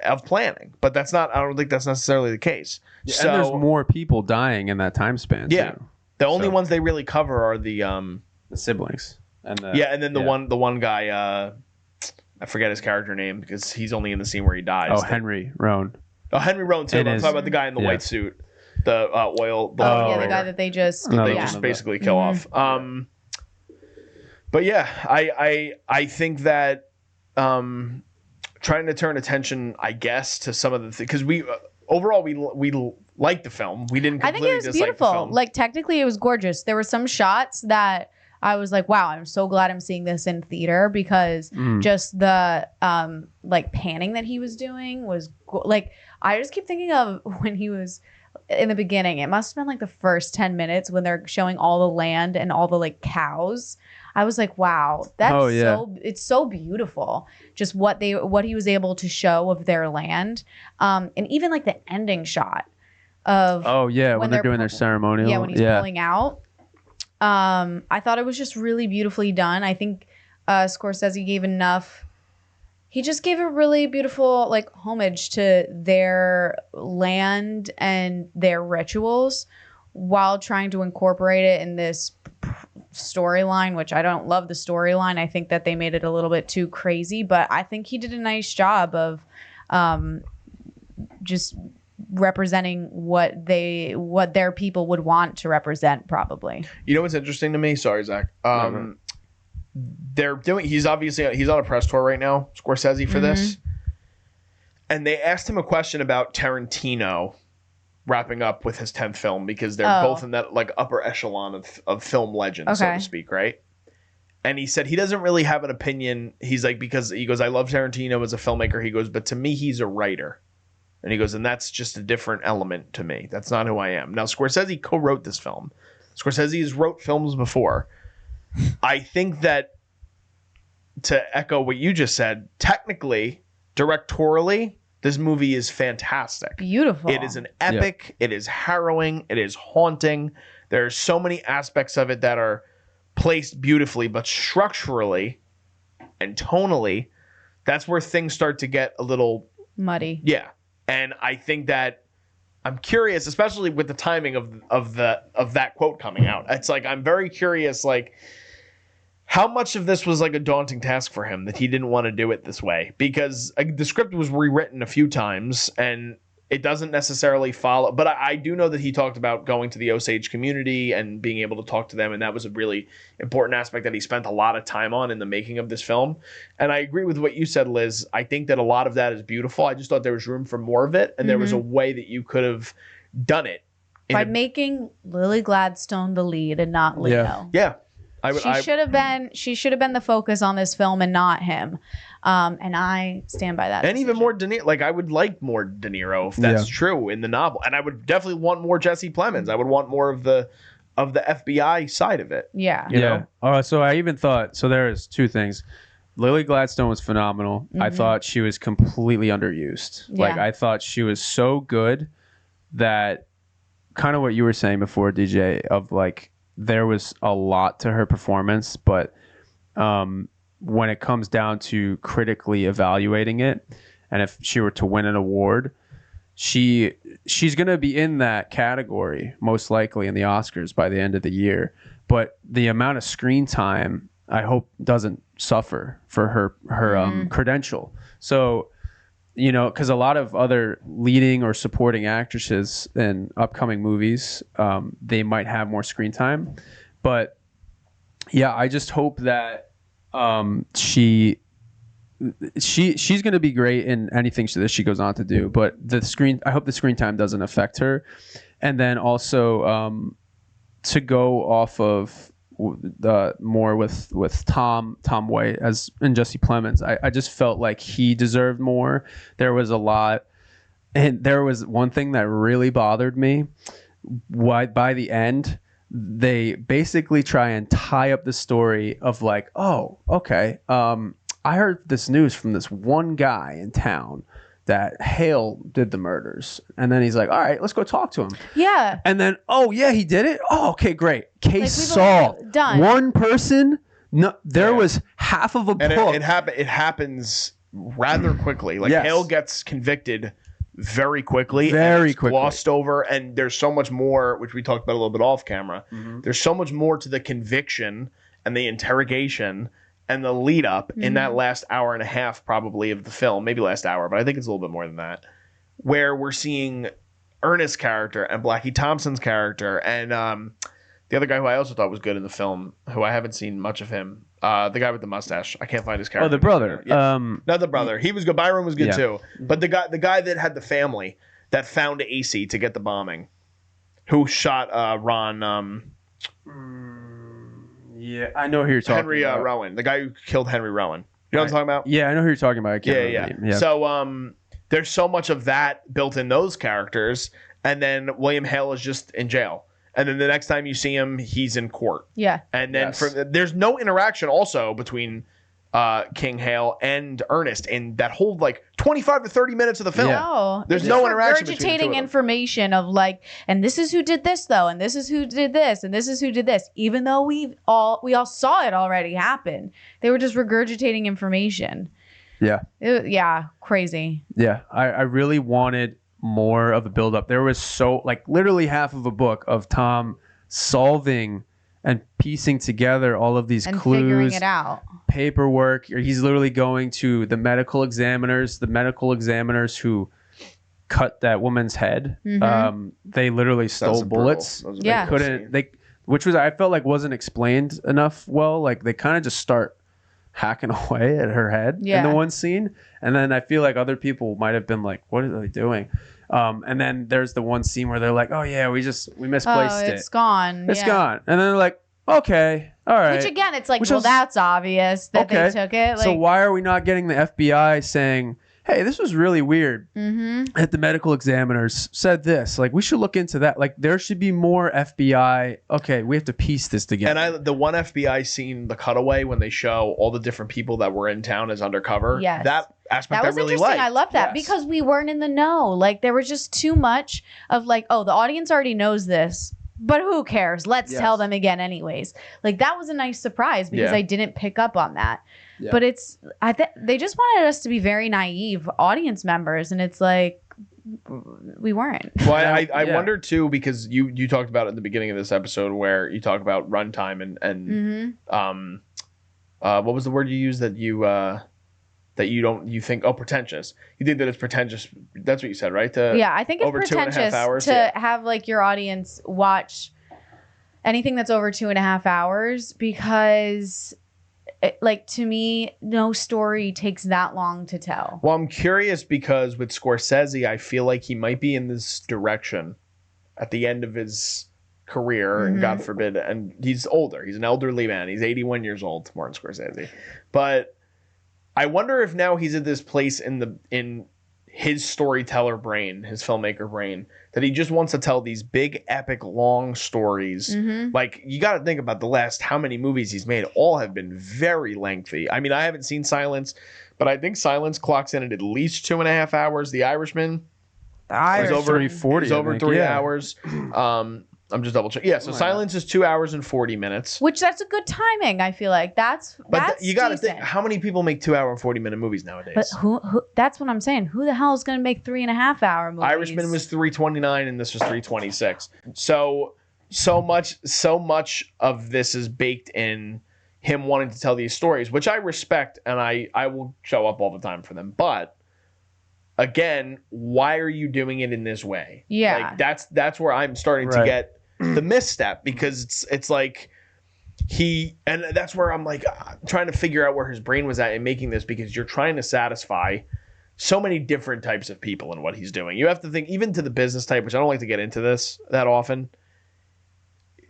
of planning, but that's not, I don't think that's necessarily the case. Yeah, so, and there's more people dying in that time span too. The only ones they really cover are the siblings. And and then the one guy, I forget his character name because he's only in the scene where he dies. Oh, Henry Roan. Oh, Henry Roan too. I'm talking about the guy in the white suit, the oil. The guy that they just basically kill off. But yeah, I think that trying to turn attention, I guess, to some of the things, because we overall we liked the film. We didn't I think completely it was dislike the beautiful. film. Like technically, it was gorgeous. There were some shots that I was like, "Wow, I'm so glad I'm seeing this in theater," because just the like panning that he was doing was like, I just keep thinking of when he was in the beginning. It must have been like the first 10 minutes when they're showing all the land and all the like cows. I was like, wow, that's it's so beautiful. Just what he was able to show of their land. And even like the ending shot of when they're doing their ceremonial. Yeah, when he's pulling out. I thought it was just really beautifully done. I think Scorsese gave enough. He just gave a really beautiful like homage to their land and their rituals while trying to incorporate it in this storyline, which I don't love the storyline. I think that they made it a little bit too crazy, but I think he did a nice job of just representing what their people would want to represent, probably. You know what's interesting to me? Sorry, Zach. He's on a press tour right now, Scorsese, for this. And they asked him a question about Tarantino wrapping up with his 10th film, because they're both in that like upper echelon of film legend, so to speak, right? And he said he doesn't really have an opinion. He's like, because he goes, I love Tarantino as a filmmaker. He goes, but to me, he's a writer. And he goes, and that's just a different element to me. That's not who I am. Now, Scorsese co-wrote this film. Scorsese has wrote films before. I think that, to echo what you just said, technically, directorially, this movie is fantastic. Beautiful. It is an epic. It is harrowing. It is haunting. There's so many aspects of it that are placed beautifully, but structurally and tonally, that's where things start to get a little muddy. Yeah. And I think that I'm curious, especially with the timing of that quote coming out. It's like, I'm very curious, like, how much of this was like a daunting task for him that he didn't want to do it this way? Because the script was rewritten a few times and it doesn't necessarily follow. But I do know that he talked about going to the Osage community and being able to talk to them. And that was a really important aspect that he spent a lot of time on in the making of this film. And I agree with what you said, Liz. I think that a lot of that is beautiful. I just thought there was room for more of it. And there was a way that you could have done it. By making Lily Gladstone the lead and not Leo. Yeah. She should have been the focus on this film and not him. And I stand by that. And decision. Even more De Niro. Like, I would like more De Niro if that's true in the novel. And I would definitely want more Jesse Plemons. I would want more of the FBI side of it. Yeah. You know? So I even thought, so there's two things. Lily Gladstone was phenomenal. I thought she was completely underused. Yeah. Like, I thought she was so good that kind of what you were saying before, DJ, of like, there was a lot to her performance, but when it comes down to critically evaluating it, and if she were to win an award, she's going to be in that category most likely in the Oscars by the end of the year. But the amount of screen time, I hope, doesn't suffer for her credential. So, you know, because a lot of other leading or supporting actresses in upcoming movies, they might have more screen time. But yeah, I just hope that she's going to be great in anything that she goes on to do. But I hope the screen time doesn't affect her. And then also to go off of more with Tom White and Jesse Plemons, I just felt like he deserved more. There was a lot, and there was one thing that really bothered me. Why by the end they basically try and tie up the story of like, oh, okay, I heard this news from this one guy in town that Hale did the murders. And then he's like, all right, let's go talk to him. Yeah. And then, oh, yeah, he did it? Oh, okay, great. Case Like, solved. done. One person, no, there was half of a book. And it happens rather quickly. Like, Hale gets convicted very quickly. Very and quickly. Glossed over. And there's so much more, which we talked about a little bit off camera. There's so much more to the conviction and the interrogation and the lead up in that last hour and a half probably of the film, maybe last hour, but I think it's a little bit more than that, where we're seeing Ernest's character and Blackie Thompson's character and the other guy who I also thought was good in the film, who I haven't seen much of him, The guy with the mustache. I can't find his character. Oh, the brother. Yeah. Not the brother. He was good. Byron was good Yeah. too. But the guy that had the family that found AC to get the bombing, who shot Ron. Yeah, I know who you're talking Henry about. Rowan, the guy who killed Henry Rowan. You know what I'm talking about? Yeah, I know who you're talking about. I can't remember the name. Yeah. So there's so much of that built in those characters, and then William Hale is just in jail, and then the next time you see him, he's in court. Yeah. And then Yes. there's no interaction also between King Hale and Ernest in that whole like 25 to 30 minutes of the film. Yeah. No, There's it's no just interaction between the two of regurgitating them. information of like, and this is who did this though, and this is who did this, and this is who did this. Even though we all saw it already happen, they were just regurgitating information. Yeah. Crazy. Yeah, I really wanted more of a build up. There was literally half of a book of Tom solving and piecing together all of these And clues, figuring it out. paperwork. He's literally going to the medical examiners who cut that woman's head. Mhm. They literally That was stole brutal. bullets. That was a Yeah. brutal Couldn't scene. they? Which was I felt like wasn't explained enough well. Like they kind of just start hacking away at her head in Yeah. the one scene, and then I feel like other people might have been like, "What are they doing?" And then there's the one scene where they're like, "Oh yeah, we misplaced it. It's gone. It's yeah. gone," and then they're like, "Okay, all right." Which again, it's like, Which well, was- that's obvious that Okay. they took it. Like, So why are we not getting the FBI saying, "Hey, this was really weird"? That the medical examiners said this. Like, we should look into that. Like, there should be more FBI. Okay, we have to piece this together. And the one FBI scene, the cutaway when they show all the different people that were in town as undercover. Yes. That aspect that was I really interesting. liked. I love that Yes. because we weren't in the know. Like there was just too much of like, oh, the audience already knows this, but who cares? Let's Yes. tell them again anyways. Like that was a nice surprise because Yeah. I didn't pick up on that. Yeah. But they just wanted us to be very naive audience members, and it's like we weren't. Well, I Yeah. wonder too, because you talked about it in the beginning of this episode where you talk about runtime and what was the word you used that you think pretentious. You think that it's pretentious. That's what you said, right? Yeah, I think it's over 2.5 pretentious hours, to yeah. have like your audience watch anything that's over 2.5 hours because, like, to me, no story takes that long to tell. Well, I'm curious because with Scorsese, I feel like he might be in this direction at the end of his career, and God forbid, and he's older. He's an elderly man. He's 81 years old, Martin Scorsese. But I wonder if now he's at this place in his storyteller brain, his filmmaker brain, that he just wants to tell these big, epic, long stories. Like, you got to think about the last how many movies he's made. All have been very lengthy. I mean, I haven't seen Silence, but I think Silence clocks in at least 2.5 hours. The Irishman The was over 3:40, It was over I think, 3 yeah. hours. I'm just double checking. Yeah, so Why not? Silence is 2 hours and 40 minutes. Which that's a good timing. I feel like that's You got to think, decent. how many people make 2 hour and 40 minute movies nowadays? But who? That's what I'm saying. Who the hell is going to make 3.5 hour movies? Irishman was 329 and this was 326. So much of this is baked in him wanting to tell these stories, which I respect, and I will show up all the time for them. But again, why are you doing it in this way? Yeah. Like that's where I'm starting to Right. get the misstep, because it's like and that's where I'm like trying to figure out where his brain was at in making this, because you're trying to satisfy so many different types of people in what he's doing. You have to think even to the business type, which I don't like to get into this that often.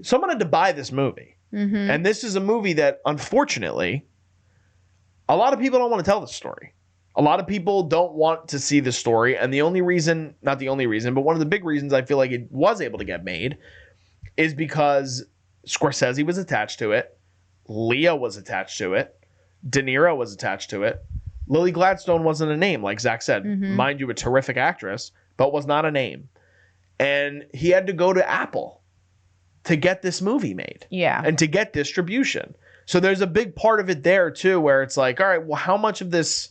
Someone had to buy this movie. And this is a movie that, unfortunately, a lot of people don't want to tell the story. A lot of people don't want to see the story. And the only reason, not the only reason, but one of the big reasons I feel like it was able to get made is because Scorsese was attached to it. Leo was attached to it. De Niro was attached to it. Lily Gladstone wasn't a name, like Zach said. Mind you, a terrific actress, but was not a name. And he had to go to Apple to get this movie made. Yeah. And to get distribution. So there's a big part of it there too, where it's like, all right, well, how much of this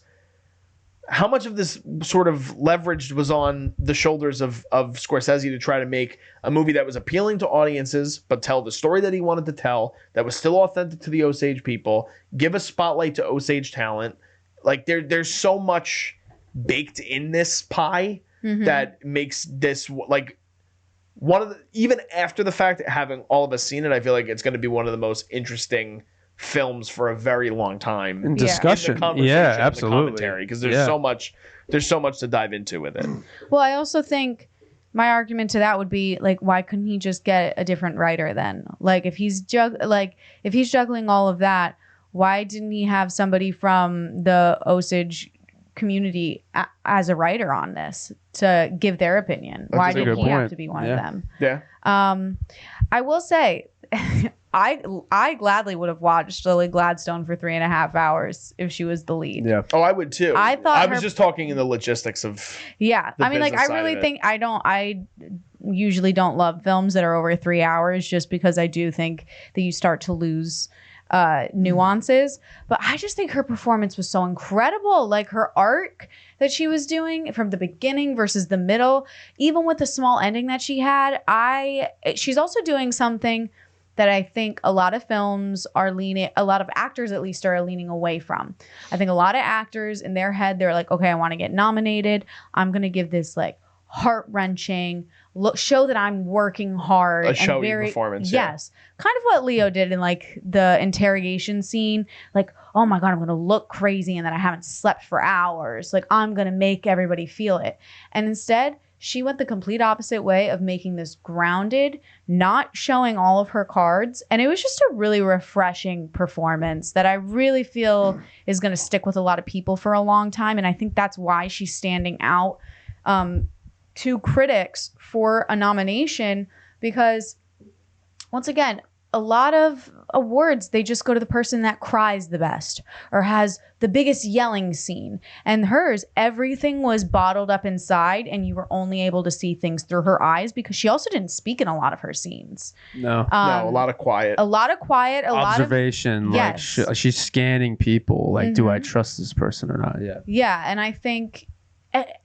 sort of leverage was on the shoulders of Scorsese to try to make a movie that was appealing to audiences, but tell the story that he wanted to tell, that was still authentic to the Osage people, give a spotlight to Osage talent. Like there's so much baked in this pie that makes this like one of the, even after the fact, having all of us seen it, I feel like it's going to be one of the most interesting films for a very long time In Yeah. discussion. in the conversation, Yeah, and the absolutely. commentary, because there's so much to dive into with it. Well, I also think my argument to that would be like, why couldn't he just get a different writer then? Like if he's juggling all of that, why didn't he have somebody from the Osage community as a writer on this to give their opinion? Why a did good he have point. to be one of Yeah. them? Yeah. I will say, I gladly would have watched Lily Gladstone for 3.5 hours if she was the lead. Yeah. Oh, I would too. I thought I was her- just talking in the logistics of. Yeah. The I mean, like, I business side really of it. think I usually don't love films that are over 3 hours just because I do think that you start to lose nuances. But I just think her performance was so incredible. Like her arc that she was doing from the beginning versus the middle, even with the small ending that she had, she's also doing something that I think a lot of a lot of actors at least are leaning away from. I think a lot of actors in their head, they're like, okay, I want to get nominated. I'm going to give this like heart-wrenching show that I'm working hard. A showy performance, yeah. Yes. Kind of what Leo did in like the interrogation scene. Like, oh my God, I'm going to look crazy and that I haven't slept for hours. Like I'm going to make everybody feel it. And instead, she went the complete opposite way of making this grounded, not showing all of her cards. And it was just a really refreshing performance that I really feel is going to stick with a lot of people for a long time. And I think that's why she's standing out to critics for a nomination, because once again, a lot of awards, they just go to the person that cries the best or has the biggest yelling scene. And hers, everything was bottled up inside and you were only able to see things through her eyes because she also didn't speak in a lot of her scenes. No. No, a lot of quiet. A lot of quiet, a lot of... Observation. Yes. Like she's scanning people. Like, do I Mhm. trust this person or not? Yeah. Yeah, and I think...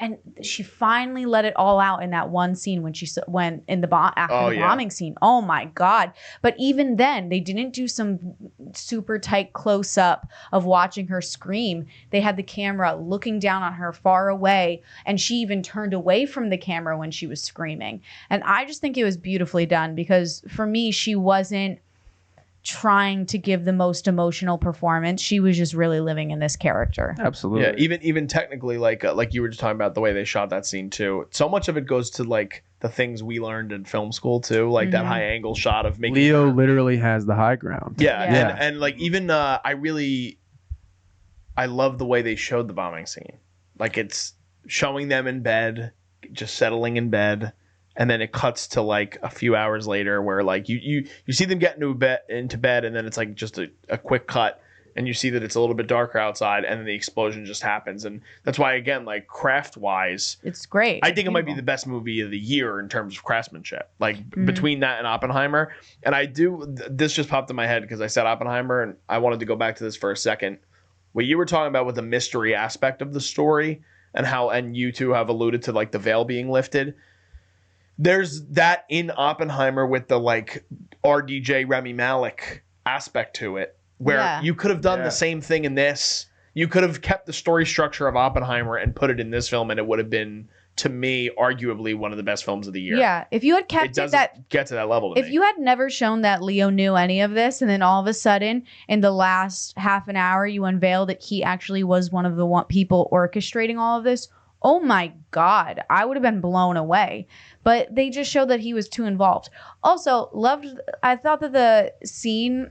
And she finally let it all out in that one scene when she went in the after the bombing scene. Oh my God. But even then, they didn't do some super tight close up of watching her scream. They had the camera looking down on her far away, and she even turned away from the camera when she was screaming. And I just think it was beautifully done because for me, she wasn't trying to give the most emotional performance. She was just really living in this character. Absolutely. Yeah, even technically, like you were just talking about the way they shot that scene too. So much of it goes to like the things we learned in film school too, like that high angle shot of making Leo literally has the high ground. Yeah, Yeah. And like even I love the way they showed the bombing scene. Like it's showing them in bed, just settling in bed. And then it cuts to like a few hours later where like you see them get into bed and then it's like just a quick cut and you see that it's a little bit darker outside and then the explosion just happens. And that's why, again, like craft wise, It's great. I think it might be the best movie of the year in terms of craftsmanship, like between that and Oppenheimer. And this just popped in my head because I said Oppenheimer and I wanted to go back to this for a second. What you were talking about with the mystery aspect of the story and you two have alluded to like the veil being lifted. There's that in Oppenheimer with the like RDJ Rami Malek aspect to it, where you could have done the same thing in this. You could have kept the story structure of Oppenheimer and put it in this film, and it would have been, to me, arguably one of the best films of the year. Yeah, if you had It kept it doesn't get to that level. if you had never shown that Leo knew any of this, and then all of a sudden in the last half an hour you unveil that he actually was one of the people orchestrating all of this, oh my God, I would have been blown away. But they just showed that he was too involved. Also, I thought that the scene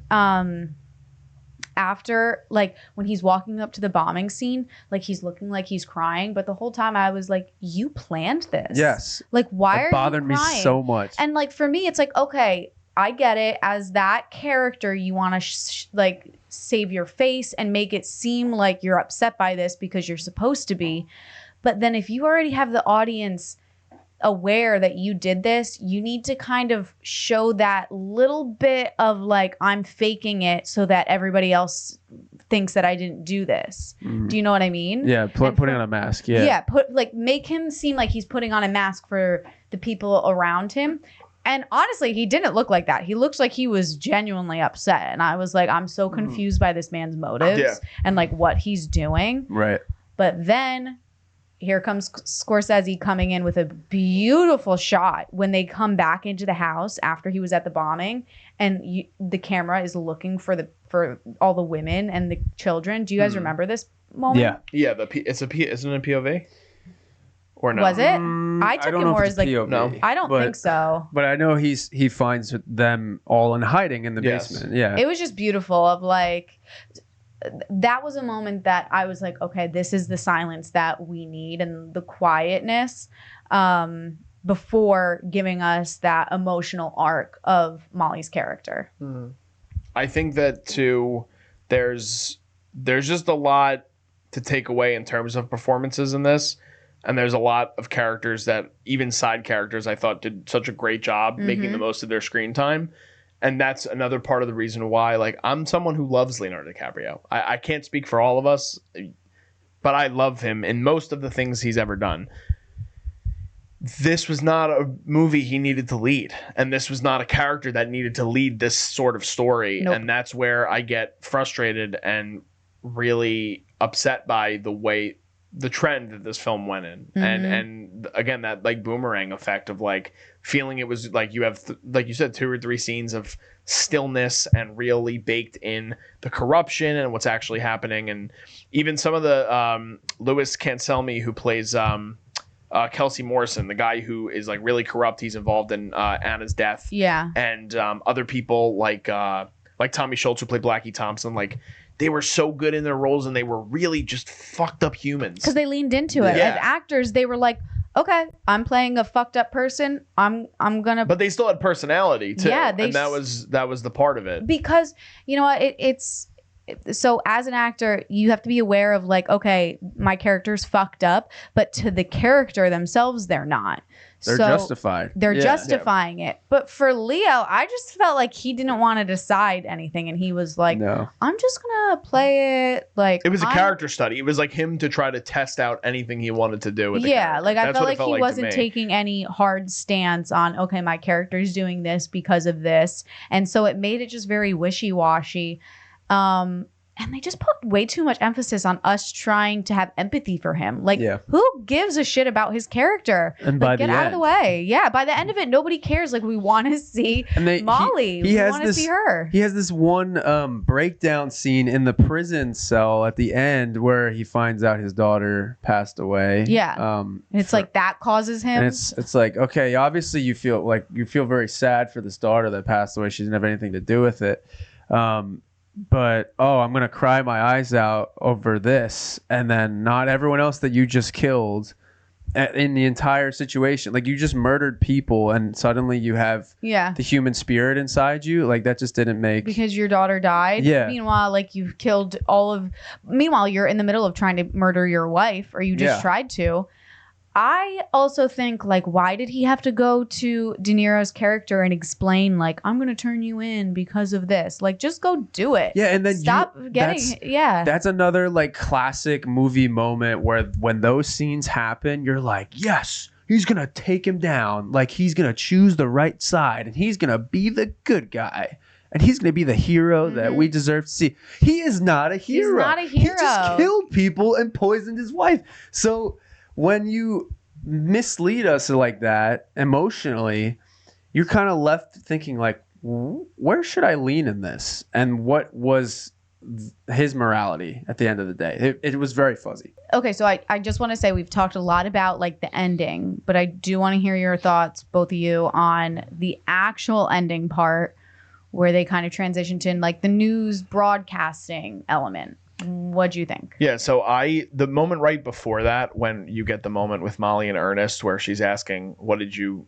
after, like when he's walking up to the bombing scene, like he's looking like he's crying, but the whole time I was like, you planned this. Yes. Like, why It bothered are you me crying? so much. And like for me, it's like, okay, I get it. As that character, you want to like save your face and make it seem like you're upset by this because you're supposed to be. But then if you already have the audience aware that you did this, you need to kind of show that little bit of like, I'm faking it so that everybody else thinks that I didn't do this. Do you know what I mean? Yeah, putting on a mask. Yeah. Yeah, make him seem like he's putting on a mask for the people around him. And honestly, he didn't look like that. He looks like he was genuinely upset. And I was like, I'm so confused by this man's motives and like what he's doing. Right. But then here comes Scorsese coming in with a beautiful shot when they come back into the house after he was at the bombing, and the camera is looking for all the women and the children. Do you guys remember this moment? Yeah. Isn't it a POV? Or no? Was it? I took it more as like POV, no. I don't think so. But I know he finds them all in hiding in the basement. Yeah. It was just beautiful of like, that was a moment that I was like, okay, this is the silence that we need and the quietness before giving us that emotional arc of Mollie's character. I think that too, there's just a lot to take away in terms of performances in this. And there's a lot of characters that, even side characters, I thought did such a great job making the most of their screen time. And that's another part of the reason why, like, I'm someone who loves Leonardo DiCaprio. I can't speak for all of us, but I love him in most of the things he's ever done. This was not a movie he needed to lead. And this was not a character that needed to lead this sort of story. Nope. And that's where I get frustrated and really upset by the trend that this film went in. And again, that like boomerang effect of like feeling it was like you have like you said 2 or 3 scenes of stillness and really baked in the corruption and what's actually happening. And even some of the Louis Cancelmi, who plays Kelsey Morrison, the guy who is like really corrupt, he's involved in Anna's death, and other people like Tommy Schultz, who played Blackie Thompson, like they were so good in their roles and they were really just fucked up humans. Because they leaned into it. Yeah. As actors, they were like, okay, I'm playing a fucked up person. I'm gonna. But they still had personality too. Yeah, and that was the part of it. Because you know what, it's so as an actor, you have to be aware of like, okay, my character's fucked up, but to the character themselves, they're not. They're justified. They're justifying it. But for Leo, I just felt like he didn't want to decide anything. And he was like, No. I'm just going to play it. Like, It was a character study. It was like him to try to test out anything he wanted to do with the character. Like I That's felt what it like he to wasn't me. taking any hard stance on, okay, my character's doing this because of this. And so it made it just very wishy-washy. And they just put way too much emphasis on us trying to have empathy for him. Like, who gives a shit about his character? And like, by get the out end, of the way. Yeah, by the end of it, nobody cares. Like, we want to see Mollie. We want to see her. He has this one breakdown scene in the prison cell at the end where he finds out his daughter passed away. Yeah. And it's like that causes him. And it's like, okay, obviously you feel very sad for this daughter that passed away. She didn't have anything to do with it. But I'm gonna cry my eyes out over this, and then not everyone else that you just killed in the entire situation. Like, you just murdered people, and suddenly you have the human spirit inside you. Like, that just didn't make, because your daughter died. Yeah. Meanwhile, like, you've killed meanwhile you're in the middle of trying to murder your wife, or you just tried to. I also think, like, why did he have to go to De Niro's character and explain, like, I'm going to turn you in because of this? Like, just go do it. Yeah, and then stop That's another, like, classic movie moment where when those scenes happen, you're like, yes, he's going to take him down. Like, he's going to choose the right side, and he's going to be the good guy. And he's going to be the hero that we deserve to see. He is not a hero. He's not a hero. He just killed people and poisoned his wife. So when you mislead us like that emotionally, you're kind of left thinking, like, where should I lean in this? And what was his morality at the end of the day? It was very fuzzy. Okay, so I just want to say we've talked a lot about, like, the ending, but I do want to hear your thoughts, both of you, on the actual ending part where they kind of transitioned to, like, the news broadcasting element. What'd you think? Yeah, so the moment right before that, when you get the moment with Mollie and Ernest where she's asking, what did you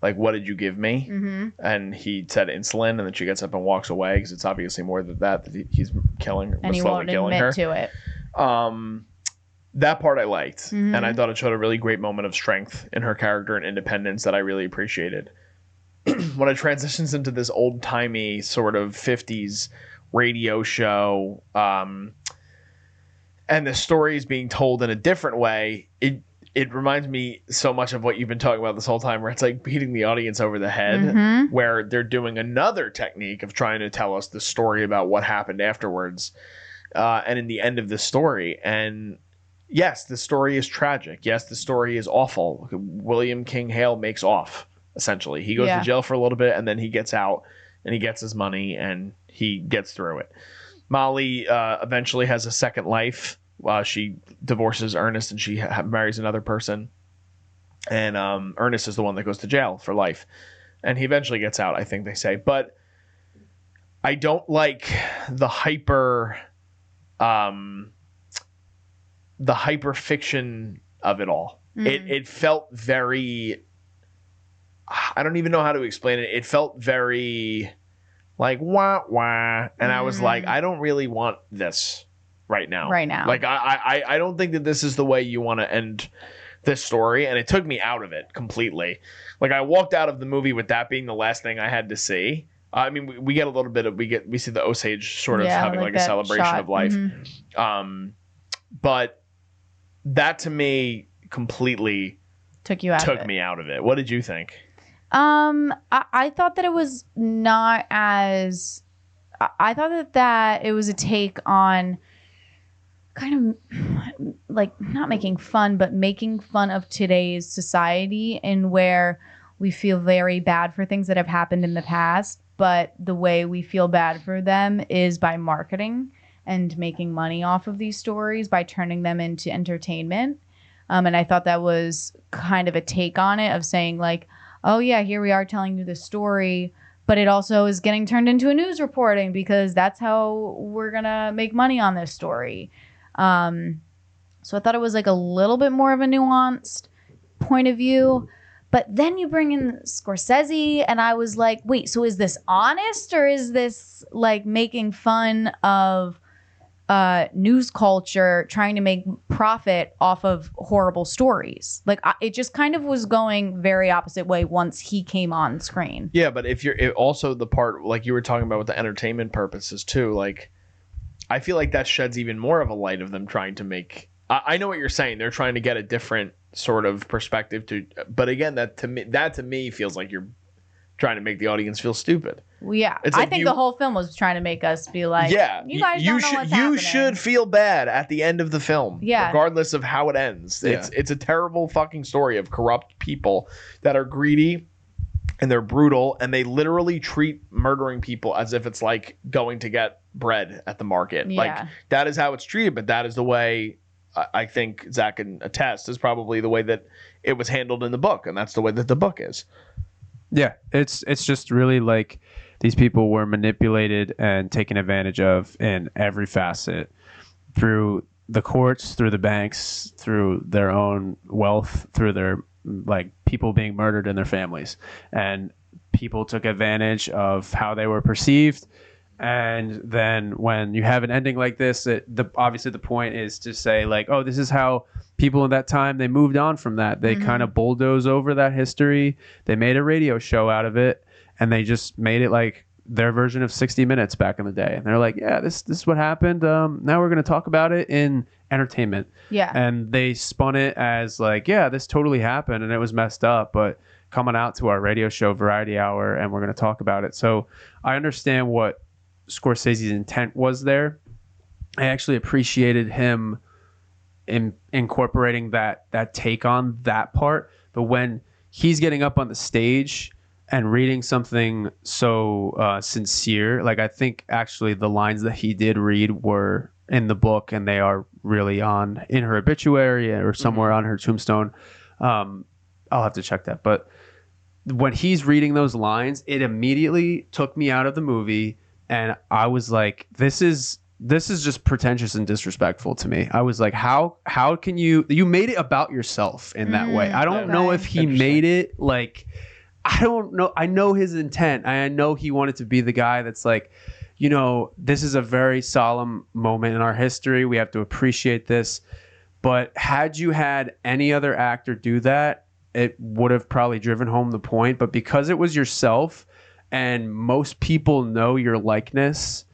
give me? Mm-hmm. And he said insulin, and then she gets up and walks away because it's obviously more than that he's killing her. And he won't admit to it. That part I liked. And I thought it showed a really great moment of strength in her character and independence that I really appreciated. When it transitions into this old-timey sort of 50s radio show, and the story is being told in a different way, it reminds me so much of what you've been talking about this whole time, where it's like beating the audience over the head, where they're doing another technique of trying to tell us the story about what happened afterwards, and in the end of the story. And yes, the story is tragic. Yes, the story is awful. William King Hale makes off, essentially. He goes to jail for a little bit, and then he gets out, and he gets his money, and he gets through it. Molly eventually has a second life. She divorces Ernest, and she marries another person. And Ernest is the one that goes to jail for life. And he eventually gets out, I think they say. But I don't like the hyper fiction of it all. It felt very, I don't even know how to explain it. It felt very like wah wah, and I was like, I don't really want this right now. Like I don't think that this is the way you want to end this story, and it took me out of it completely. Like I walked out of the movie with that being the last thing I had to see. I mean, we get a little bit of we see the Osage sort of having like a celebration of life, but that to me completely took me out of it. What did you think? I thought that it was not as. I thought that it was a take on kind of like not making fun, but making fun of today's society, and where we feel very bad for things that have happened in the past, but the way we feel bad for them is by marketing and making money off of these stories by turning them into entertainment. And I thought that was kind of a take on it of saying like, oh yeah, here we are telling you this story, but it also is getting turned into a news reporting because that's how we're gonna make money on this story. So I thought it was like a little bit more of a nuanced point of view. But then you bring in Scorsese, and I was like, wait, so is this honest, or is this like making fun of news culture trying to make profit off of horrible stories? Like it just kind of was going very opposite way once he came on screen. Yeah, but if you're also the part like you were talking about with the entertainment purposes too, like I feel like that sheds even more of a light of them trying to make. I know what you're saying. They're trying to get a different sort of perspective to, but again, that to me feels like you're trying to make the audience feel stupid. Well, yeah, it's I like think the whole film was trying to make us be like, yeah, you guys don't know what's happening. You should feel bad at the end of the film, regardless of how it ends. Yeah. It's a terrible fucking story of corrupt people that are greedy and they're brutal, and they literally treat murdering people as if it's like going to get bread at the market. Yeah. Like that is how it's treated, but that is the way. I think Zach can attest is probably the way that it was handled in the book, and that's the way that the book is. Yeah, it's just really like these people were manipulated and taken advantage of in every facet, through the courts, through the banks, through their own wealth, through their like people being murdered and their families, and people took advantage of how they were perceived. And then when you have an ending like this, obviously the point is to say like, oh, this is how people in that time, they moved on from that. They kind of bulldoze over that history. They made a radio show out of it, and they just made it like their version of 60 Minutes back in the day. And they're like, yeah, this is what happened. Now we're going to talk about it in entertainment. Yeah. And they spun it as like, yeah, this totally happened and it was messed up, but coming out to our radio show, Variety Hour, and we're going to talk about it. So I understand what Scorsese's intent was there. I actually appreciated him in incorporating that take on that part. But when he's getting up on the stage and reading something so sincere, like I think actually the lines that he did read were in the book, and they are really in her obituary or somewhere on her tombstone. I'll have to check that. But when he's reading those lines, it immediately took me out of the movie. And I was like, this is just pretentious and disrespectful to me. I was like, how can you made it about yourself in that way? I don't know if he made it like, I don't know. I know his intent. I know he wanted to be the guy that's like, you know, this is a very solemn moment in our history. We have to appreciate this. But had you had any other actor do that, it would have probably driven home the point. But because it was yourself, and most people know your likeness,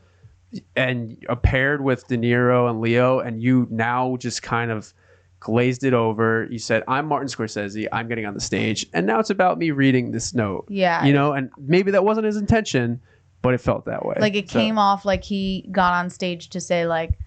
and paired with De Niro and Leo, and you now just kind of glazed it over. You said, I'm Martin Scorsese, I'm getting on the stage, and now it's about me reading this note. Yeah. You know, and maybe that wasn't his intention, but it felt that way. Like it came off like he got on stage to say like,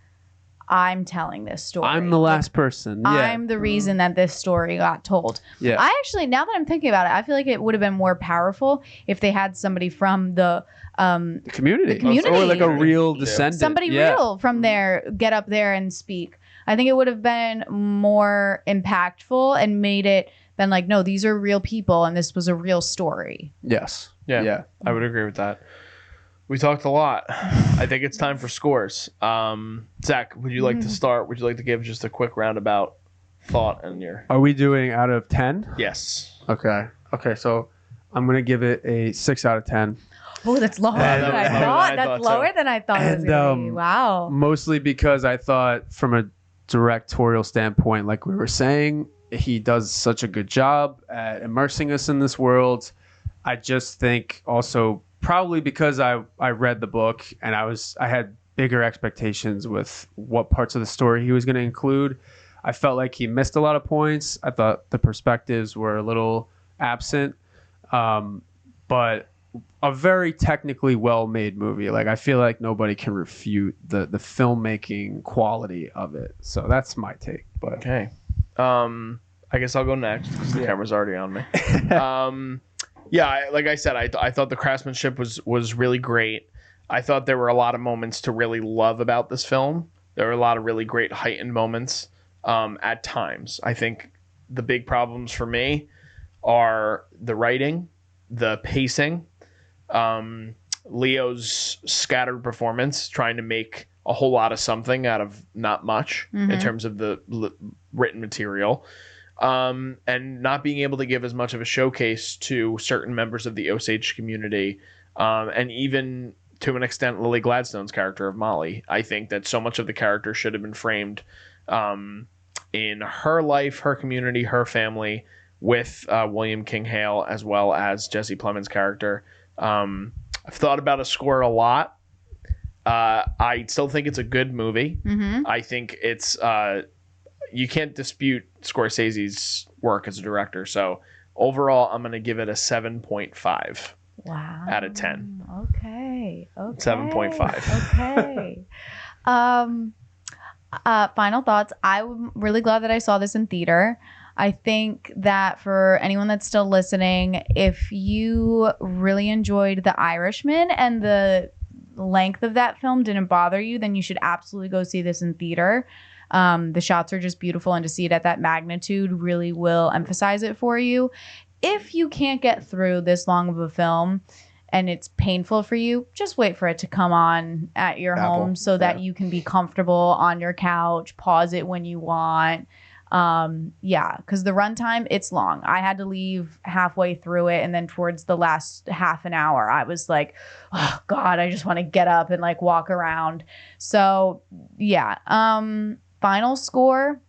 I'm telling this story. I'm the last person. Yeah. I'm the reason that this story got told. Yeah. I actually, now that I'm thinking about it, I feel like it would have been more powerful if they had somebody from the community. The community. Or like a real descendant. somebody real from there get up there and speak. I think it would have been more impactful and made it been like, no, these are real people and this was a real story. Yes. Yeah. I would agree with that. We talked a lot. I think it's time for scores. Zach, would you like to start? Would you like to give just a quick roundabout thought on your... Are we doing out of 10? Yes. Okay. So I'm going to give it a 6 out of 10. Oh, that's lower than I thought. That's lower than I thought it was going to be. Wow. Mostly because I thought from a directorial standpoint, like we were saying, he does such a good job at immersing us in this world. I just think also probably because I read the book and I had bigger expectations with what parts of the story he was going to include. I felt like he missed a lot of points. I thought the perspectives were a little absent, but a very technically well-made movie. Like I feel like nobody can refute the filmmaking quality of it. So that's my take. But Okay. I guess I'll go next because the camera's already on me. Like I said, I thought the craftsmanship was really great. I thought there were a lot of moments to really love about this film. There were a lot of really great heightened moments at times. I think the big problems for me are the writing, the pacing, Leo's scattered performance, trying to make a whole lot of something out of not much in terms of the written material. And not being able to give as much of a showcase to certain members of the Osage community, and even to an extent Lily Gladstone's character of Mollie. I think that so much of the character should have been framed in her life, her community, her family, with William King Hale as well as Jesse Plemons' character. I've thought about a score a lot. I still think it's a good movie. I think it's... you can't dispute Scorsese's work as a director. So overall, I'm going to give it a 7.5 out of 10. Okay. 7.5. Okay. Final thoughts. I'm really glad that I saw this in theater. I think that for anyone that's still listening, if you really enjoyed The Irishman and the length of that film didn't bother you, then you should absolutely go see this in theater. The shots are just beautiful, and to see it at that magnitude really will emphasize it for you. If you can't get through this long of a film and it's painful for you, just wait for it to come on at your home so that you can be comfortable on your couch, pause it when you want. Because the runtime, it's long. I had to leave halfway through it, and then towards the last half an hour, I was like, oh God, I just want to get up and like walk around. So final score,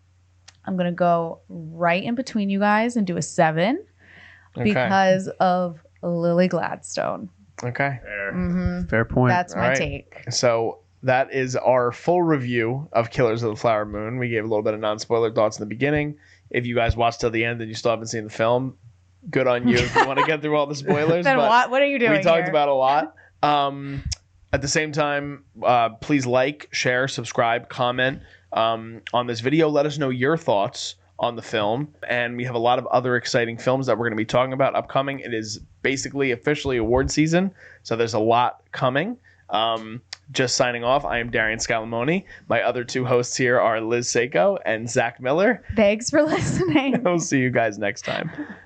I'm going to go right in between you guys and do a 7 because of Lily Gladstone. Okay. fair point. That's my take. So that is our full review of Killers of the Flower Moon. We gave a little bit of non-spoiler thoughts in the beginning. If you guys watched till the end and you still haven't seen the film, good on you if you want to get through all the spoilers. Then but what are you doing we talked here? about a lot. At the same time, please like, share, subscribe, comment on this video. Let us know your thoughts on the film. And we have a lot of other exciting films that we're going to be talking about upcoming. It is basically officially award season, so there's a lot coming. Just signing off, I am Darian Scalamoni. My other two hosts here are Liz Seiko and Zach Miller. Thanks for listening. We'll see you guys next time.